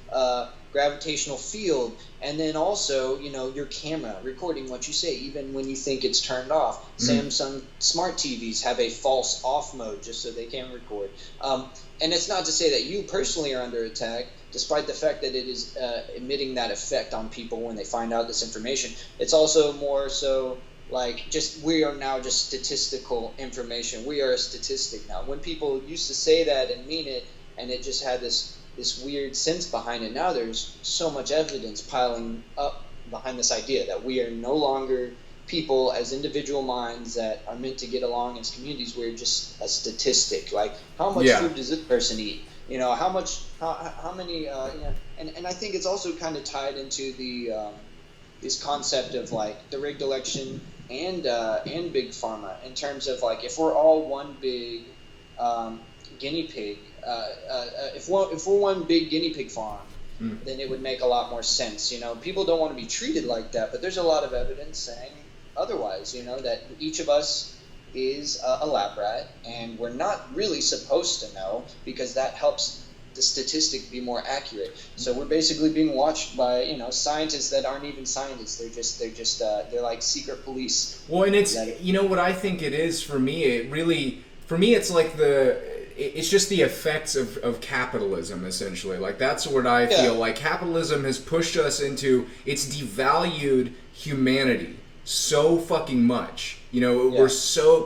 gravitational field, and then also, you know, your camera recording what you say even when you think it's turned off. Samsung smart TVs have a false off mode just so they can record. And it's not to say that you personally are under attack, despite the fact that it is emitting that effect on people when they find out this information. It's also more so like we are now just statistical information. We are a statistic now. When people used to say that and mean it, and it just had this weird sense behind it, now there's so much evidence piling up behind this idea that we are no longer people as individual minds that are meant to get along as communities. We're just a statistic. Like, how much food does this person eat? You know, how many, you know, and I think it's also kind of tied into the this concept of like the rigged election and big pharma, in terms of like, if we're all one big guinea pig, if we're one big guinea pig farm, then it would make a lot more sense. You know, people don't want to be treated like that, but there's a lot of evidence saying otherwise. You know, that each of us is a lab rat, and we're not really supposed to know, because that helps the statistic be more accurate. So we're basically being watched by, you know, scientists that aren't even scientists. They're like secret police. Well, and it's, you know what I think it is for me. It's like it's just the effects of capitalism, essentially. Like, that's what I feel like. Capitalism has pushed us into, it's devalued humanity so fucking much. You know,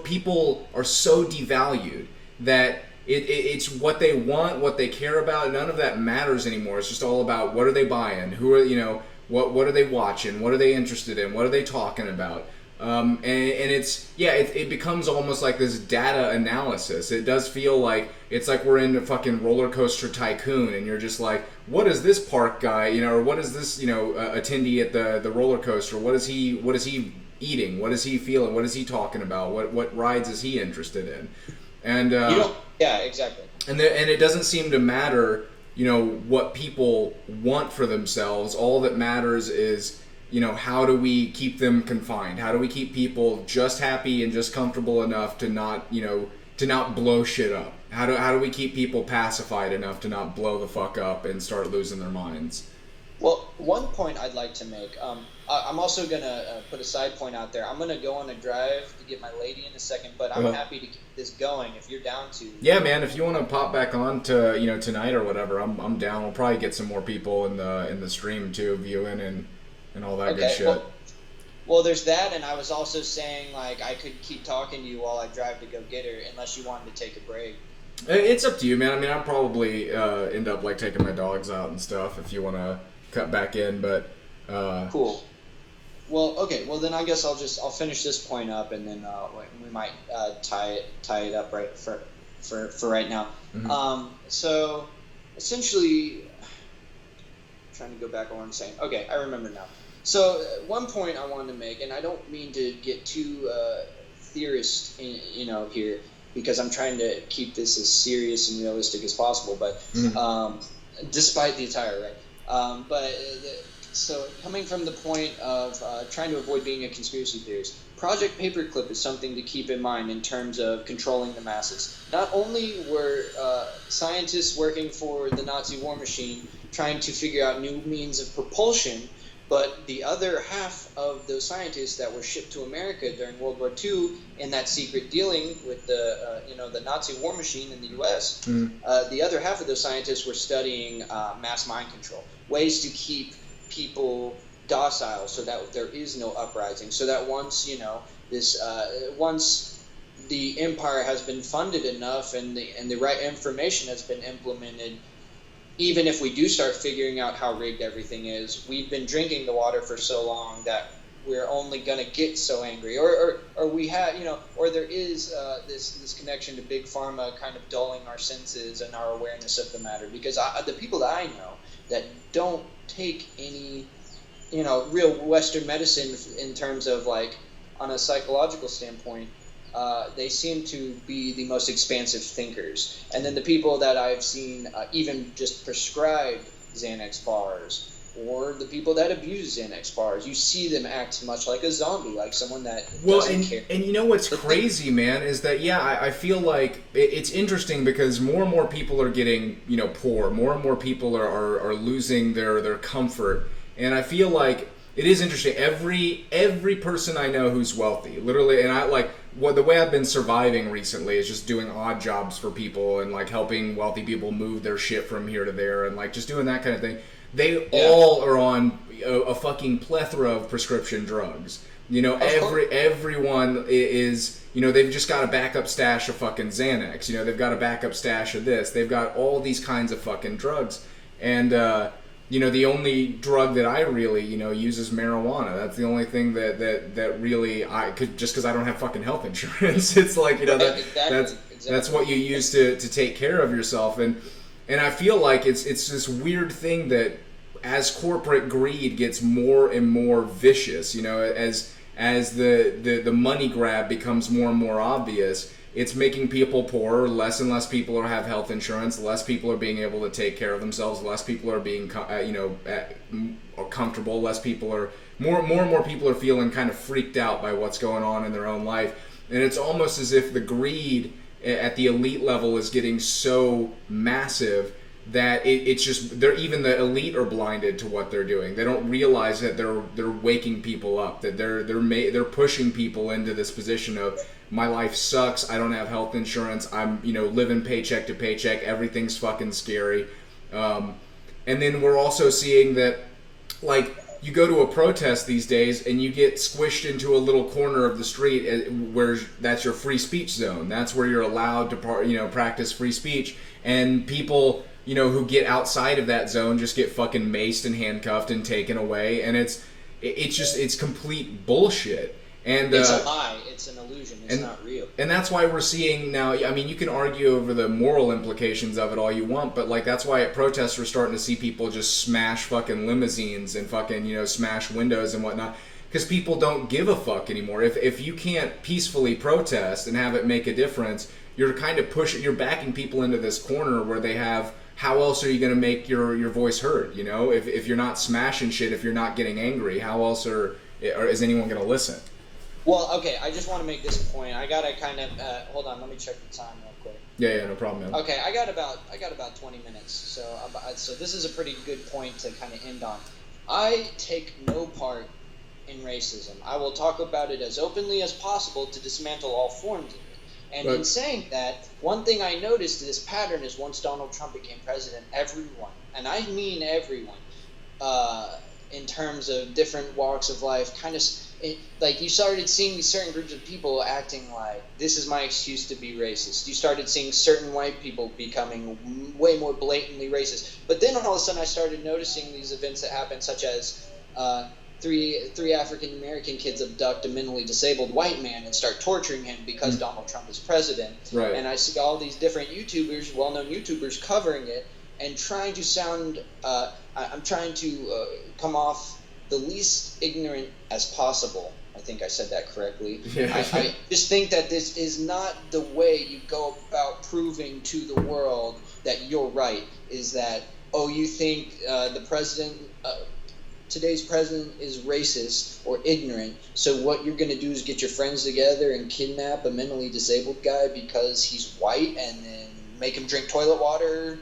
people are so devalued that it's what they want, what they care about. None of that matters anymore. It's just all about, what are they buying? Who are, you know, what are they watching? What are they interested in? What are they talking about? And it's, it becomes almost like this data analysis. It does feel like, it's like we're in a fucking roller coaster tycoon, and you're just like, what is this park guy, you know, or what is this, you know, attendee at the roller coaster? What is he eating? What is he feeling? What is he talking about? What rides is he interested in? And exactly. And it doesn't seem to matter, you know, what people want for themselves. All that matters is, you know, how do we keep them confined? How do we keep people just happy and just comfortable enough to not, you know, to not blow shit up? How do we keep people pacified enough to not blow the fuck up and start losing their minds? Well, one point I'd like to make, I'm also going to put a side point out there. I'm going to go on a drive to get my lady in a second, but I'm happy to keep this going if you're down to. Yeah, man, if you want to pop back on to, you know, tonight or whatever, I'm down. We'll probably get some more people in the stream too, viewing and all that good shit. Well, there's that, and I was also saying, like, I could keep talking to you while I drive to go get her, unless you wanted to take a break. It's up to you, man. I mean, I'll probably end up, like, taking my dogs out and stuff if you want to cut back in, but... Cool. Well, okay. Well, then I guess I'll finish this point up, and then we might tie it up right for right now. Mm-hmm. So, essentially, I'm trying to go back on what I'm saying. Okay, I remember now. So, one point I wanted to make, and I don't mean to get too theorist, you know, here, because I'm trying to keep this as serious and realistic as possible, but despite the attire, right? So coming from the point of trying to avoid being a conspiracy theorist, Project Paperclip is something to keep in mind in terms of controlling the masses. Not only were scientists working for the Nazi war machine trying to figure out new means of propulsion, but the other half of those scientists that were shipped to America during World War II in that secret dealing with the Nazi war machine in the U.S., the other half of those scientists were studying mass mind control, ways to keep people docile so that there is no uprising, so that once the empire has been funded enough and the right information has been implemented, even if we do start figuring out how rigged everything is, we've been drinking the water for so long that we're only going to get so angry, or we have, you know, or there is this connection to big pharma kind of dulling our senses and our awareness of the matter. Because the people that I know that don't take any, you know, real Western medicine in terms of, like, on a psychological standpoint, they seem to be the most expansive thinkers. And then the people that I've seen even just prescribed Xanax bars, or the people that abuse Xanax bars, you see them act much like a zombie, like someone that doesn't care. And you know what's crazy, man, is that, I feel like it's interesting because more and more people are getting, you know, poor. More and more people are losing their comfort. And I feel like it is interesting. Every person I know who's wealthy, literally, and I like the way I've been surviving recently is just doing odd jobs for people and like helping wealthy people move their shit from here to there and like just doing that kind of thing. They all are on a fucking plethora of prescription drugs. You know, everyone is, you know, they've just got a backup stash of fucking Xanax. You know, they've got a backup stash of this. They've got all these kinds of fucking drugs. And the only drug that I really, use is marijuana. That's the only thing that really I could, just because I don't have fucking health insurance. It's like, that's what you use to take care of yourself. And I feel like it's this weird thing that as corporate greed gets more and more vicious, as the money grab becomes more and more obvious, it's making people poorer. Less and less people have health insurance. Less people are being able to take care of themselves. Less people are being, comfortable. Less people are more and more people are feeling kind of freaked out by what's going on in their own life. And it's almost as if the greed at the elite level is getting so massive that it's just even the elite are blinded to what they're doing. They don't realize that they're waking people up. That they're pushing people into this position of, my life sucks. I don't have health insurance. I'm living paycheck to paycheck. Everything's fucking scary. And then we're also seeing that, like, you go to a protest these days and you get squished into a little corner of the street where that's your free speech zone. That's where you're allowed to practice free speech. And people who get outside of that zone just get fucking maced and handcuffed and taken away. And it's complete bullshit. And it's a lie. It's an illusion. It's not real. And that's why we're seeing now, I mean, you can argue over the moral implications of it all you want, but like that's why at protests we're starting to see people just smash fucking limousines and fucking, smash windows and whatnot, because people don't give a fuck anymore. If you can't peacefully protest and have it make a difference, you're kind of you're backing people into this corner where they have, how else are you going to make your voice heard? If you're not smashing shit, if you're not getting angry, how else is anyone going to listen? Well, okay, I just want to make this point. I gotta kind of hold on. Let me check the time real quick. Yeah, no problem, man. Okay, I got about 20 minutes. So this is a pretty good point to kind of end on. I take no part in racism. I will talk about it as openly as possible to dismantle all forms of it. And in saying that, one thing I noticed this pattern is once Donald Trump became president, everyone, and I mean everyone, in terms of different walks of life, kind of like you started seeing these certain groups of people acting like, this is my excuse to be racist. You started seeing certain white people becoming way more blatantly racist. But then all of a sudden I started noticing these events that happen, such as three African American kids abduct a mentally disabled white man and start torturing him because Donald Trump is president. Right. And I see all these different YouTubers, well-known YouTubers, covering it and trying to sound. I'm trying to come off the least ignorant as possible. I think I said that correctly. Yeah. I just think that this is not the way you go about proving to the world that you're right. Is that, you think the president, today's president is racist or ignorant, so what you're going to do is get your friends together and kidnap a mentally disabled guy because he's white and then make him drink toilet water?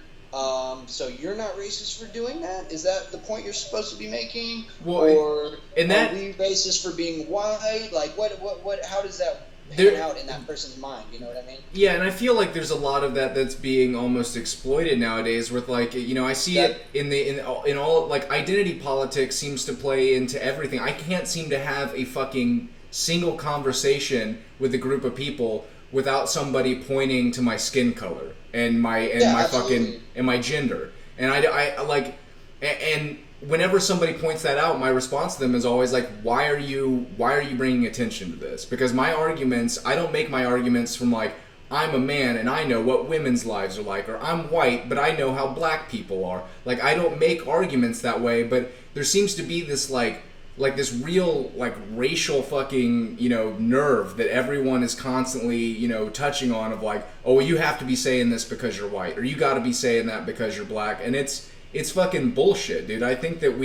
So you're not racist for doing that? Is that the point you're supposed to be making? Well, or are we racist for being white? Like, what? How does that pan out in that person's mind? You know what I mean? Yeah, and I feel like there's a lot of that's being almost exploited nowadays. With like, I see it in all, like, identity politics seems to play into everything. I can't seem to have a fucking single conversation with a group of people without somebody pointing to my skin color and my fucking and my gender. And I like, and whenever somebody points that out, my response to them is always like, why are you bringing attention to this? Because my arguments, I don't make my arguments from like, I'm a man and I know what women's lives are like, or I'm white but I know how black people are. Like, I don't make arguments that way, but there seems to be this like this real like racial fucking nerve that everyone is constantly touching on, of like, oh, you have to be saying this because you're white, or you got to be saying that because you're black. And it's fucking bullshit, dude. I think that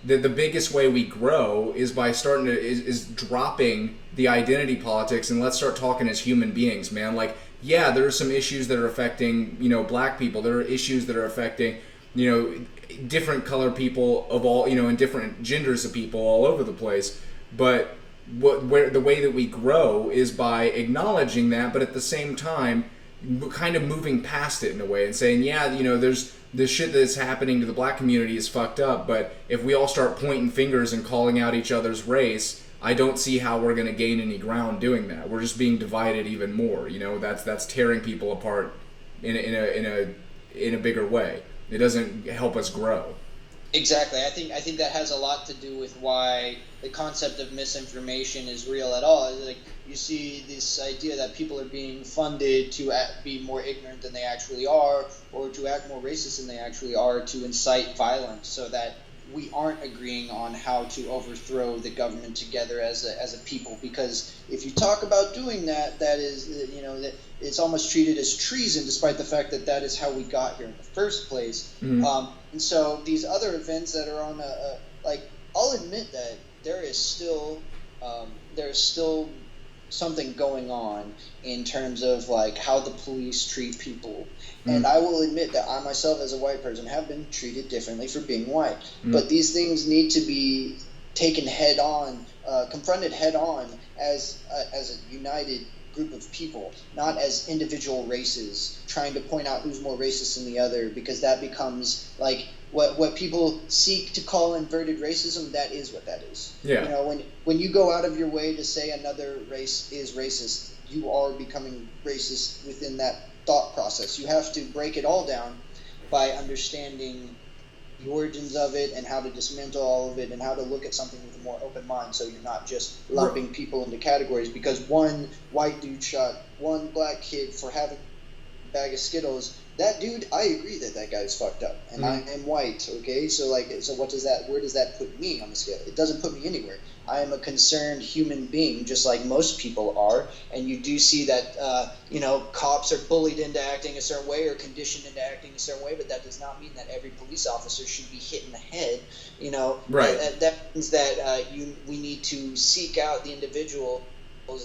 the biggest way we grow is by starting to is dropping the identity politics, and let's start talking as human beings, man. Like, yeah, there are some issues that are affecting black people. There are issues that are affecting different color people of all, and different genders of people all over the place. But where the way that we grow is by acknowledging that, but at the same time kind of moving past it in a way and saying, yeah, there's this shit that's happening to the black community is fucked up, but if we all start pointing fingers and calling out each other's race, I don't see how we're going to gain any ground doing that. We're just being divided even more. That's tearing people apart in a bigger way. It doesn't help us grow. Exactly. I think that has a lot to do with why the concept of misinformation is real at all. Like, you see this idea that people are being funded to be more ignorant than they actually are, or to act more racist than they actually are, to incite violence, so that we aren't agreeing on how to overthrow the government together as a people. Because if you talk about doing that, that is, that it's almost treated as treason, despite the fact that that is how we got here in the first place. And so these other events that are on like, I'll admit that there is still something going on in terms of like how the police treat people. And I will admit that I myself, as a white person, have been treated differently for being white. But these things need to be taken head on, confronted head on as a united group of people, not as individual races trying to point out who's more racist than the other, because that becomes like what people seek to call inverted racism. That is what that is. Yeah. When you go out of your way to say another race is racist, you are becoming racist within that thought process. You have to break it all down by understanding the origins of it and how to dismantle all of it and how to look at something with a more open mind, so you're not just lumping people into categories because one white dude shot one black kid for having a bag of Skittles. That dude, I agree that guy's fucked up, and I am white, okay? So where does that put me on the scale? It doesn't put me anywhere. I am a concerned human being, just like most people are, and you do see that, cops are bullied into acting a certain way or conditioned into acting a certain way, but that does not mean that every police officer should be hit in the head, Right. That means that we need to seek out the individual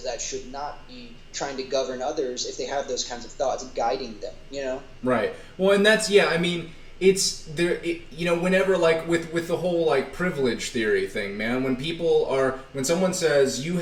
that should not be trying to govern others if they have those kinds of thoughts, guiding them, Right. Well, and that's, I mean, it's there, whenever, like, with the whole, like, privilege theory thing, man, when someone says you've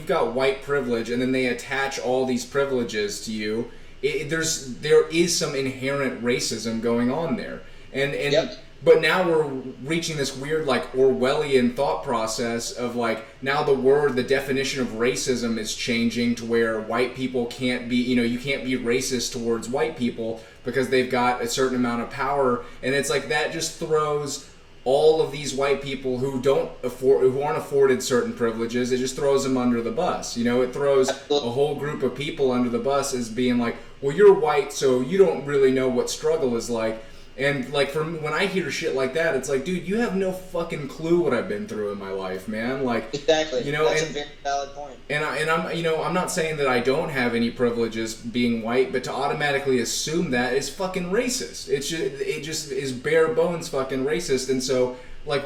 got white privilege, and then they attach all these privileges to you, there is some inherent racism going on there. And Yep. But now we're reaching this weird, like, Orwellian thought process of, like, now the definition of racism is changing to where white people can't be, you can't be racist towards white people because they've got a certain amount of power. And it's like that just throws all of these white people who aren't afforded certain privileges, it just throws them under the bus. It throws a whole group of people under the bus as being like, well, you're white, so you don't really know what struggle is like. And, like, when I hear shit like that, it's like, dude, you have no fucking clue what I've been through in my life, man. Like, exactly. That's a very valid point. And I'm not saying that I don't have any privileges being white, but to automatically assume that is fucking racist. It just is bare bones fucking racist. And so, like,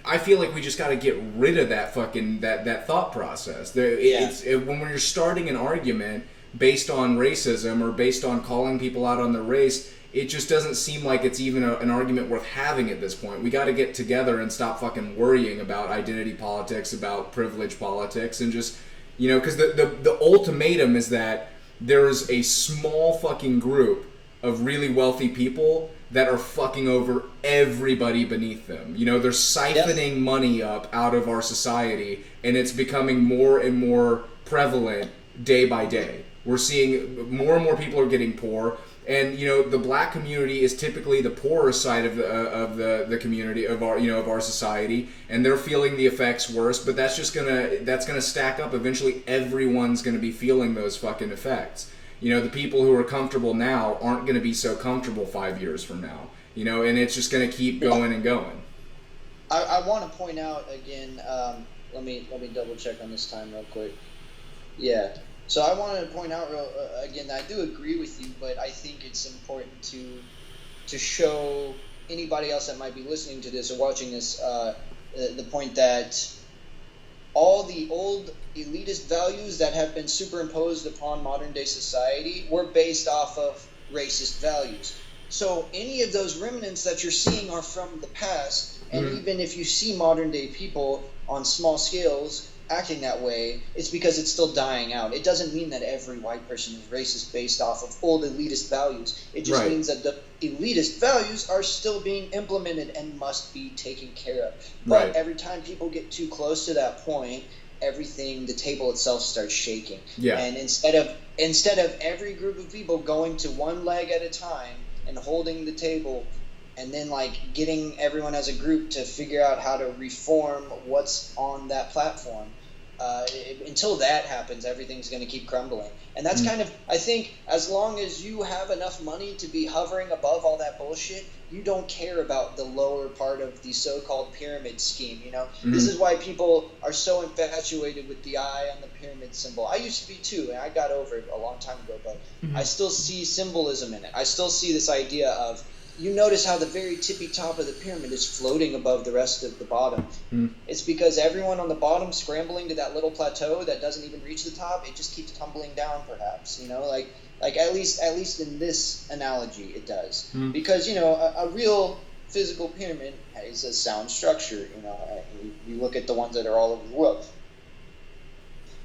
I feel like we just got to get rid of that fucking that thought process. When we're starting an argument based on racism or based on calling people out on their race, it just doesn't seem like it's even an argument worth having at this point. We got to get together and stop fucking worrying about identity politics, about privilege politics, and just, because the ultimatum is that there's a small fucking group of really wealthy people that are fucking over everybody beneath them. They're siphoning money up out of our society, and it's becoming more and more prevalent day by day. We're seeing more and more people are getting poor. And the black community is typically the poorer side of the community of our society, and they're feeling the effects worse. But that's gonna stack up. Eventually, everyone's gonna be feeling those fucking effects. The people who are comfortable now aren't gonna be so comfortable 5 years from now. And it's just gonna keep going and going. I want to point out again. Let me double check on this time real quick. Yeah. So I wanted to point out again that I do agree with you, but I think it's important to show anybody else that might be listening to this or watching this the point that all the old elitist values that have been superimposed upon modern day society were based off of racist values. So any of those remnants that you're seeing are from the past, and even if you see modern day people on small scales acting that way, it's because it's still dying out. It doesn't mean that every white person is racist based off of old elitist values. It just means that the elitist values are still being implemented and must be taken care of. But every time people get too close to that point, the table itself starts shaking. Yeah. And instead of every group of people going to one leg at a time and holding the table and then like getting everyone as a group to figure out how to reform what's on that platform. Until that happens, everything's going to keep crumbling. And that's kind of, I think, as long as you have enough money to be hovering above all that bullshit, you don't care about the lower part of the so-called pyramid scheme, you know? This is why people are so infatuated with the eye on the pyramid symbol. I used to be too, and I got over it a long time ago, but I still see symbolism in it. I still see this idea of, you notice how the very tippy top of the pyramid is floating above the rest of the bottom. It's because everyone on the bottom scrambling to that little plateau that doesn't even reach the top, it just keeps tumbling down, perhaps, you know, like at least in this analogy it does. Because, you know, a real physical pyramid is a sound structure, you know. You look at the ones that are all over the world.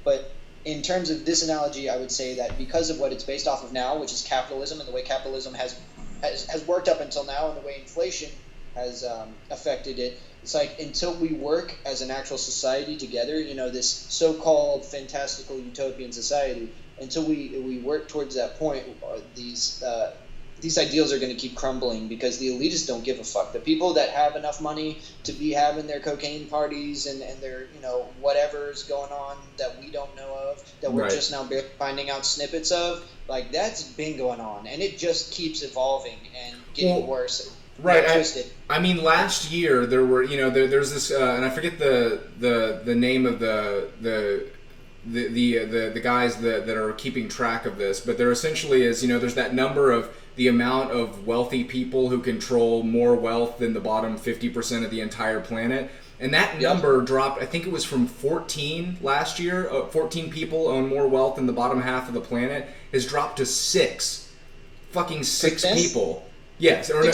But in terms of this analogy, I would say that because of what it's based off of now, which is capitalism, and the way capitalism has worked up until now, and the way inflation has affected it, it's like until we work as an actual society together, you know, this so-called fantastical utopian society, until we work towards that point, these ideals are going to keep crumbling because the elitists don't give a fuck. The people that have enough money to be having their cocaine parties and their, you know, whatever's going on that we don't know of, that we're just now finding out snippets of, like, that's been going on, and it just keeps evolving and getting worse. Right. I mean, last year there were, you know, there's this, and I forget the name of the guys that are keeping track of this, but there essentially is, you know, there's that number of the amount of wealthy people who control more wealth than the bottom 50% of the entire planet. And that number dropped, I think it was from 14 last year. 14 people own more wealth than the bottom half of the planet, has dropped to 6. Fucking 6 people. Yes, or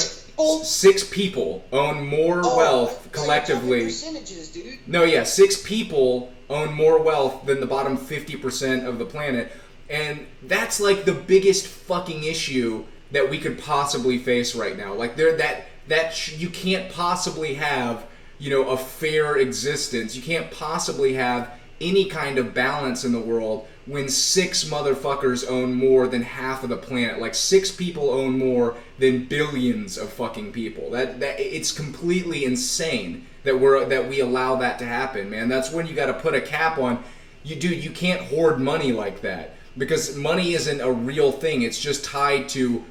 6 people own more wealth collectively. Percentages, dude. No, 6 people own more wealth than the bottom 50% of the planet. And that's like the biggest fucking issue that we could possibly face right now. Like you can't possibly have, you know, a fair existence. You can't possibly have any kind of balance in the world when 6 motherfuckers own more than half of the planet. Like 6 people own more than billions of fucking people. That it's completely insane that we allow that to happen, man. That's when you got to put a cap on. You can't hoard money like that, because money isn't a real thing. It's just tied to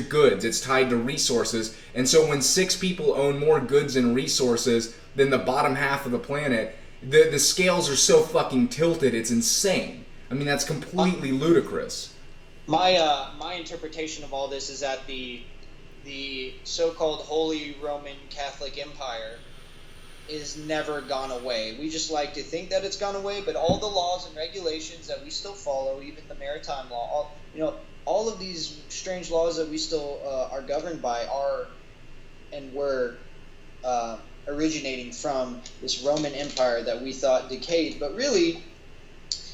goods. It's tied to resources. And so when 6 people own more goods and resources than the bottom half of the planet, the scales are so fucking tilted, it's insane. I mean, that's completely ludicrous. My interpretation of all this is that the so-called Holy Roman Catholic Empire is never gone away. We just like to think that it's gone away, but all the laws and regulations that we still follow, even the maritime law, all of these strange laws that we still are governed by were originating from this Roman Empire that we thought decayed, but really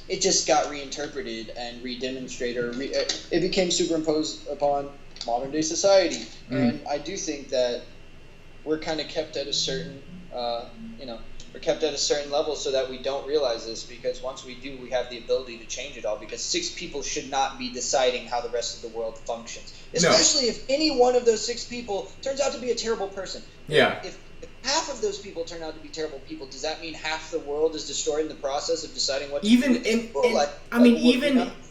it just got reinterpreted and redemonstrated, it became superimposed upon modern day society. And I do think that we're kind of kept at a certain we're kept at a certain level so that we don't realize this, because once we do, we have the ability to change it all, because 6 people should not be deciding how the rest of the world functions, especially if any one of those 6 people turns out to be a terrible person. If half of those people turn out to be terrible people, does that mean half the world is destroyed in the process of deciding what to do?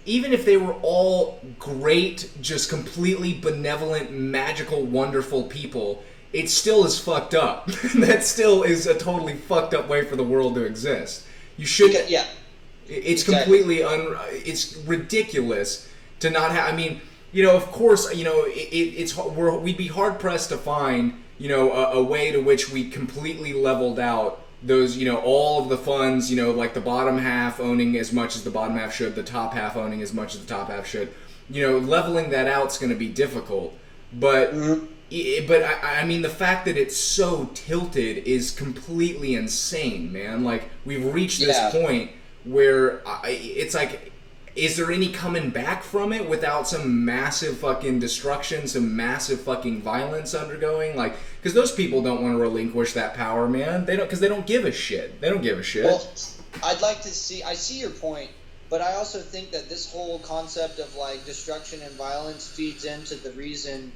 Even if they were all great, just completely benevolent, magical, wonderful people, it still is fucked up. That still is a totally fucked up way for the world to exist. You should. It's completely it's ridiculous to not have. I mean, you know, of course, you know, we'd be hard pressed to find, you know, a way to which we completely leveled out those, you know, all of the funds, you know, like the bottom half owning as much as the bottom half should, the top half owning as much as the top half should. You know, leveling that out is going to be difficult, but. But I mean, the fact that it's so tilted is completely insane, man. Like, we've reached this point where it's like, is there any coming back from it without some massive fucking destruction, some massive fucking violence undergoing? Like, because those people don't want to relinquish that power, man. They don't, because they don't give a shit. They don't give a shit. Well, I see your point, but I also think that this whole concept of, like, destruction and violence feeds into the reason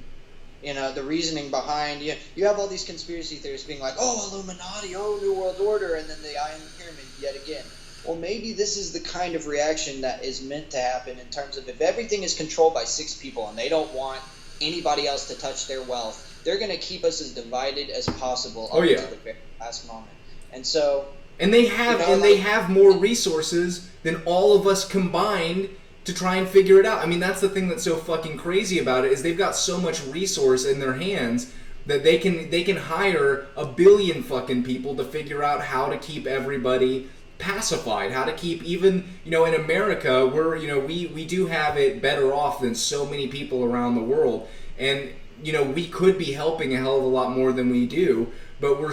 The reasoning behind you have all these conspiracy theorists being like, oh, Illuminati, oh, New World Order, and then the Iron Pyramid yet again. Well, maybe this is the kind of reaction that is meant to happen in terms of if everything is controlled by 6 people and they don't want anybody else to touch their wealth, they're going to keep us as divided as possible up to the very last moment. And so... And they have more resources than all of us combined to try and figure it out. I mean, that's the thing that's so fucking crazy about it, is they've got so much resource in their hands that they can hire 1 billion fucking people to figure out how to keep everybody pacified, how to keep even, in America, we're, we do have it better off than so many people around the world. And, we could be helping a hell of a lot more than we do. But we're,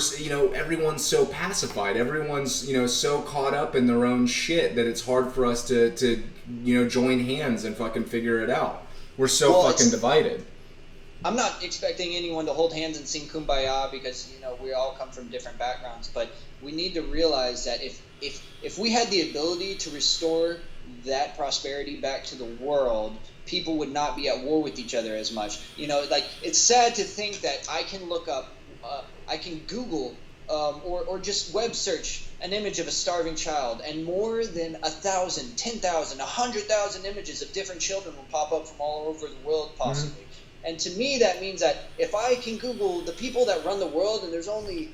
everyone's so pacified. Everyone's, so caught up in their own shit that it's hard for us to join hands and fucking figure it out. We're so fucking divided. I'm not expecting anyone to hold hands and sing Kumbaya because, we all come from different backgrounds. But we need to realize that if we had the ability to restore that prosperity back to the world, people would not be at war with each other as much. It's sad to think that I can look up, I can Google or just web search an image of a starving child, and more than 1,000, 10,000, 100,000 images of different children will pop up from all over the world, possibly. Mm-hmm. And to me, that means that if I can Google the people that run the world, and there's only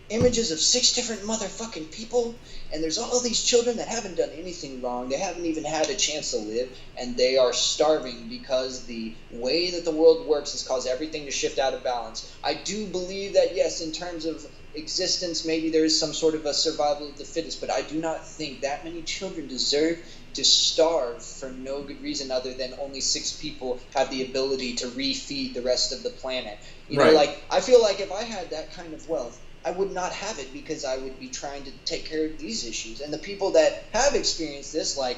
images of 6 different motherfucking people, and there's all these children that haven't done anything wrong, they haven't even had a chance to live, and they are starving because the way that the world works has caused everything to shift out of balance. I do believe that, yes, in terms of existence, maybe there is some sort of a survival of the fittest, but I do not think that many children deserve to starve for no good reason other than only 6 people have the ability to refeed the rest of the planet. I feel like if I had that kind of wealth, I would not have it because I would be trying to take care of these issues. And the people that have experienced this, like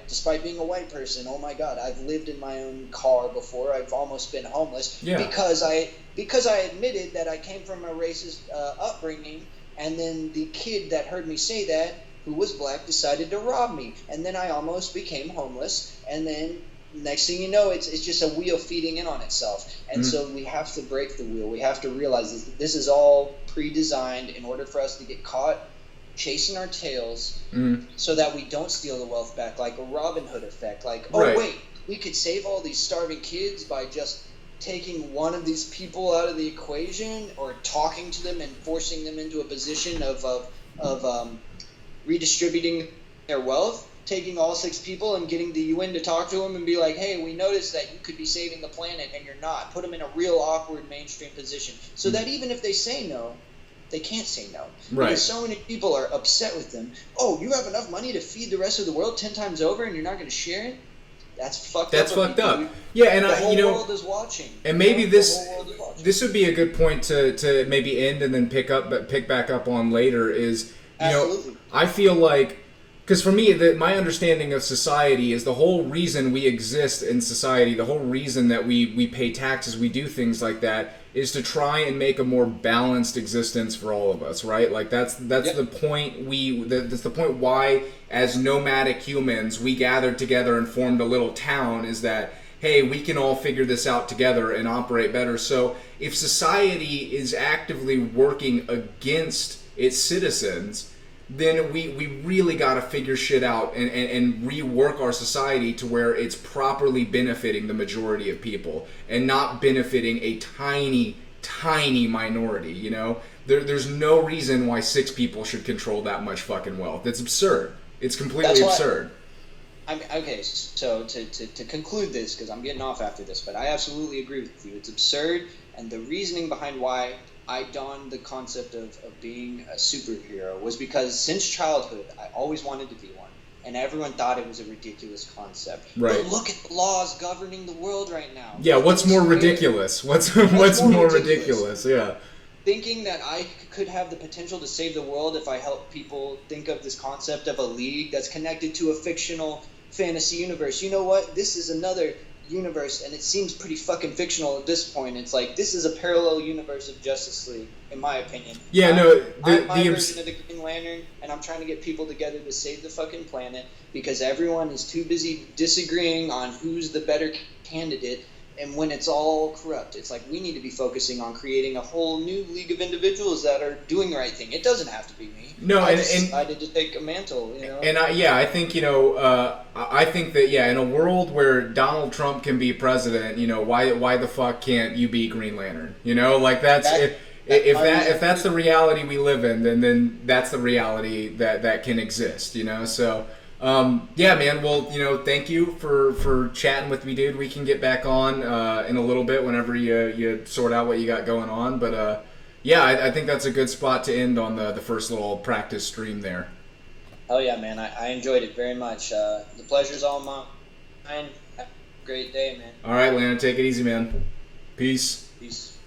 despite being a white person, oh my God, I've lived in my own car before. I've almost been homeless because I admitted that I came from a racist upbringing, and then the kid that heard me say that, who was black, decided to rob me, and then I almost became homeless, and then next thing you know, it's just a wheel feeding in on itself. And so we have to break the wheel. We have to realize this is all pre-designed in order for us to get caught chasing our tails so that we don't steal the wealth back, like a Robin Hood effect. Like, wait, we could save all these starving kids by just taking one of these people out of the equation, or talking to them and forcing them into a position of redistributing their wealth. Taking all 6 people and getting the UN to talk to them and be like, hey, we noticed that you could be saving the planet and you're not. Put them in a real awkward mainstream position so that even if they say no, they can't say no. Right. Because so many people are upset with them. Oh, you have enough money to feed the rest of the world 10 times over and you're not going to share it? That's fucked up. That's fucked up. Yeah, and the whole world is watching. And maybe this would be a good point to maybe end and then pick back up on later is, Absolutely. I feel like, because for me, my understanding of society is the whole reason we exist in society, the whole reason that we pay taxes, we do things like that, is to try and make a more balanced existence for all of us, right? Like that's the point that's the point why, as nomadic humans, we gathered together and formed a little town, is that, hey, we can all figure this out together and operate better. So if society is actively working against its citizens, then we really got to figure shit out and rework our society to where it's properly benefiting the majority of people and not benefiting a tiny minority, There's no reason why 6 people should control that much fucking wealth. It's absurd. It's completely absurd. Okay, so to conclude this, because I'm getting off after this, but I absolutely agree with you. It's absurd, and the reasoning behind why I donned the concept of being a superhero was because since childhood, I always wanted to be one. And everyone thought it was a ridiculous concept. Right. But look at the laws governing the world right now. Yeah, what's more ridiculous? What's more ridiculous? Yeah. Thinking that I could have the potential to save the world if I help people think of this concept of a league that's connected to a fictional fantasy universe. You know what? This is another universe, and it seems pretty fucking fictional at this point. It's like, this is a parallel universe of Justice League, in my opinion. Yeah, no, I'm my version of the Green Lantern, and I'm trying to get people together to save the fucking planet because everyone is too busy disagreeing on who's the better candidate and when it's all corrupt, it's like we need to be focusing on creating a whole new league of individuals that are doing the right thing. It doesn't have to be me. No, I decided to take a mantle, you know. And I think I think that in a world where Donald Trump can be president, why the fuck can't you be Green Lantern? Like that's if that's the reality we live in, then that's the reality that can exist. So. Man. Well, thank you for chatting with me, dude. We can get back on in a little bit whenever you sort out what you got going on. But I think that's a good spot to end on the first little practice stream there. Oh yeah, man. I enjoyed it very much. The pleasure's all mine. Have a great day, man. All right, Lana. Take it easy, man. Peace. Peace.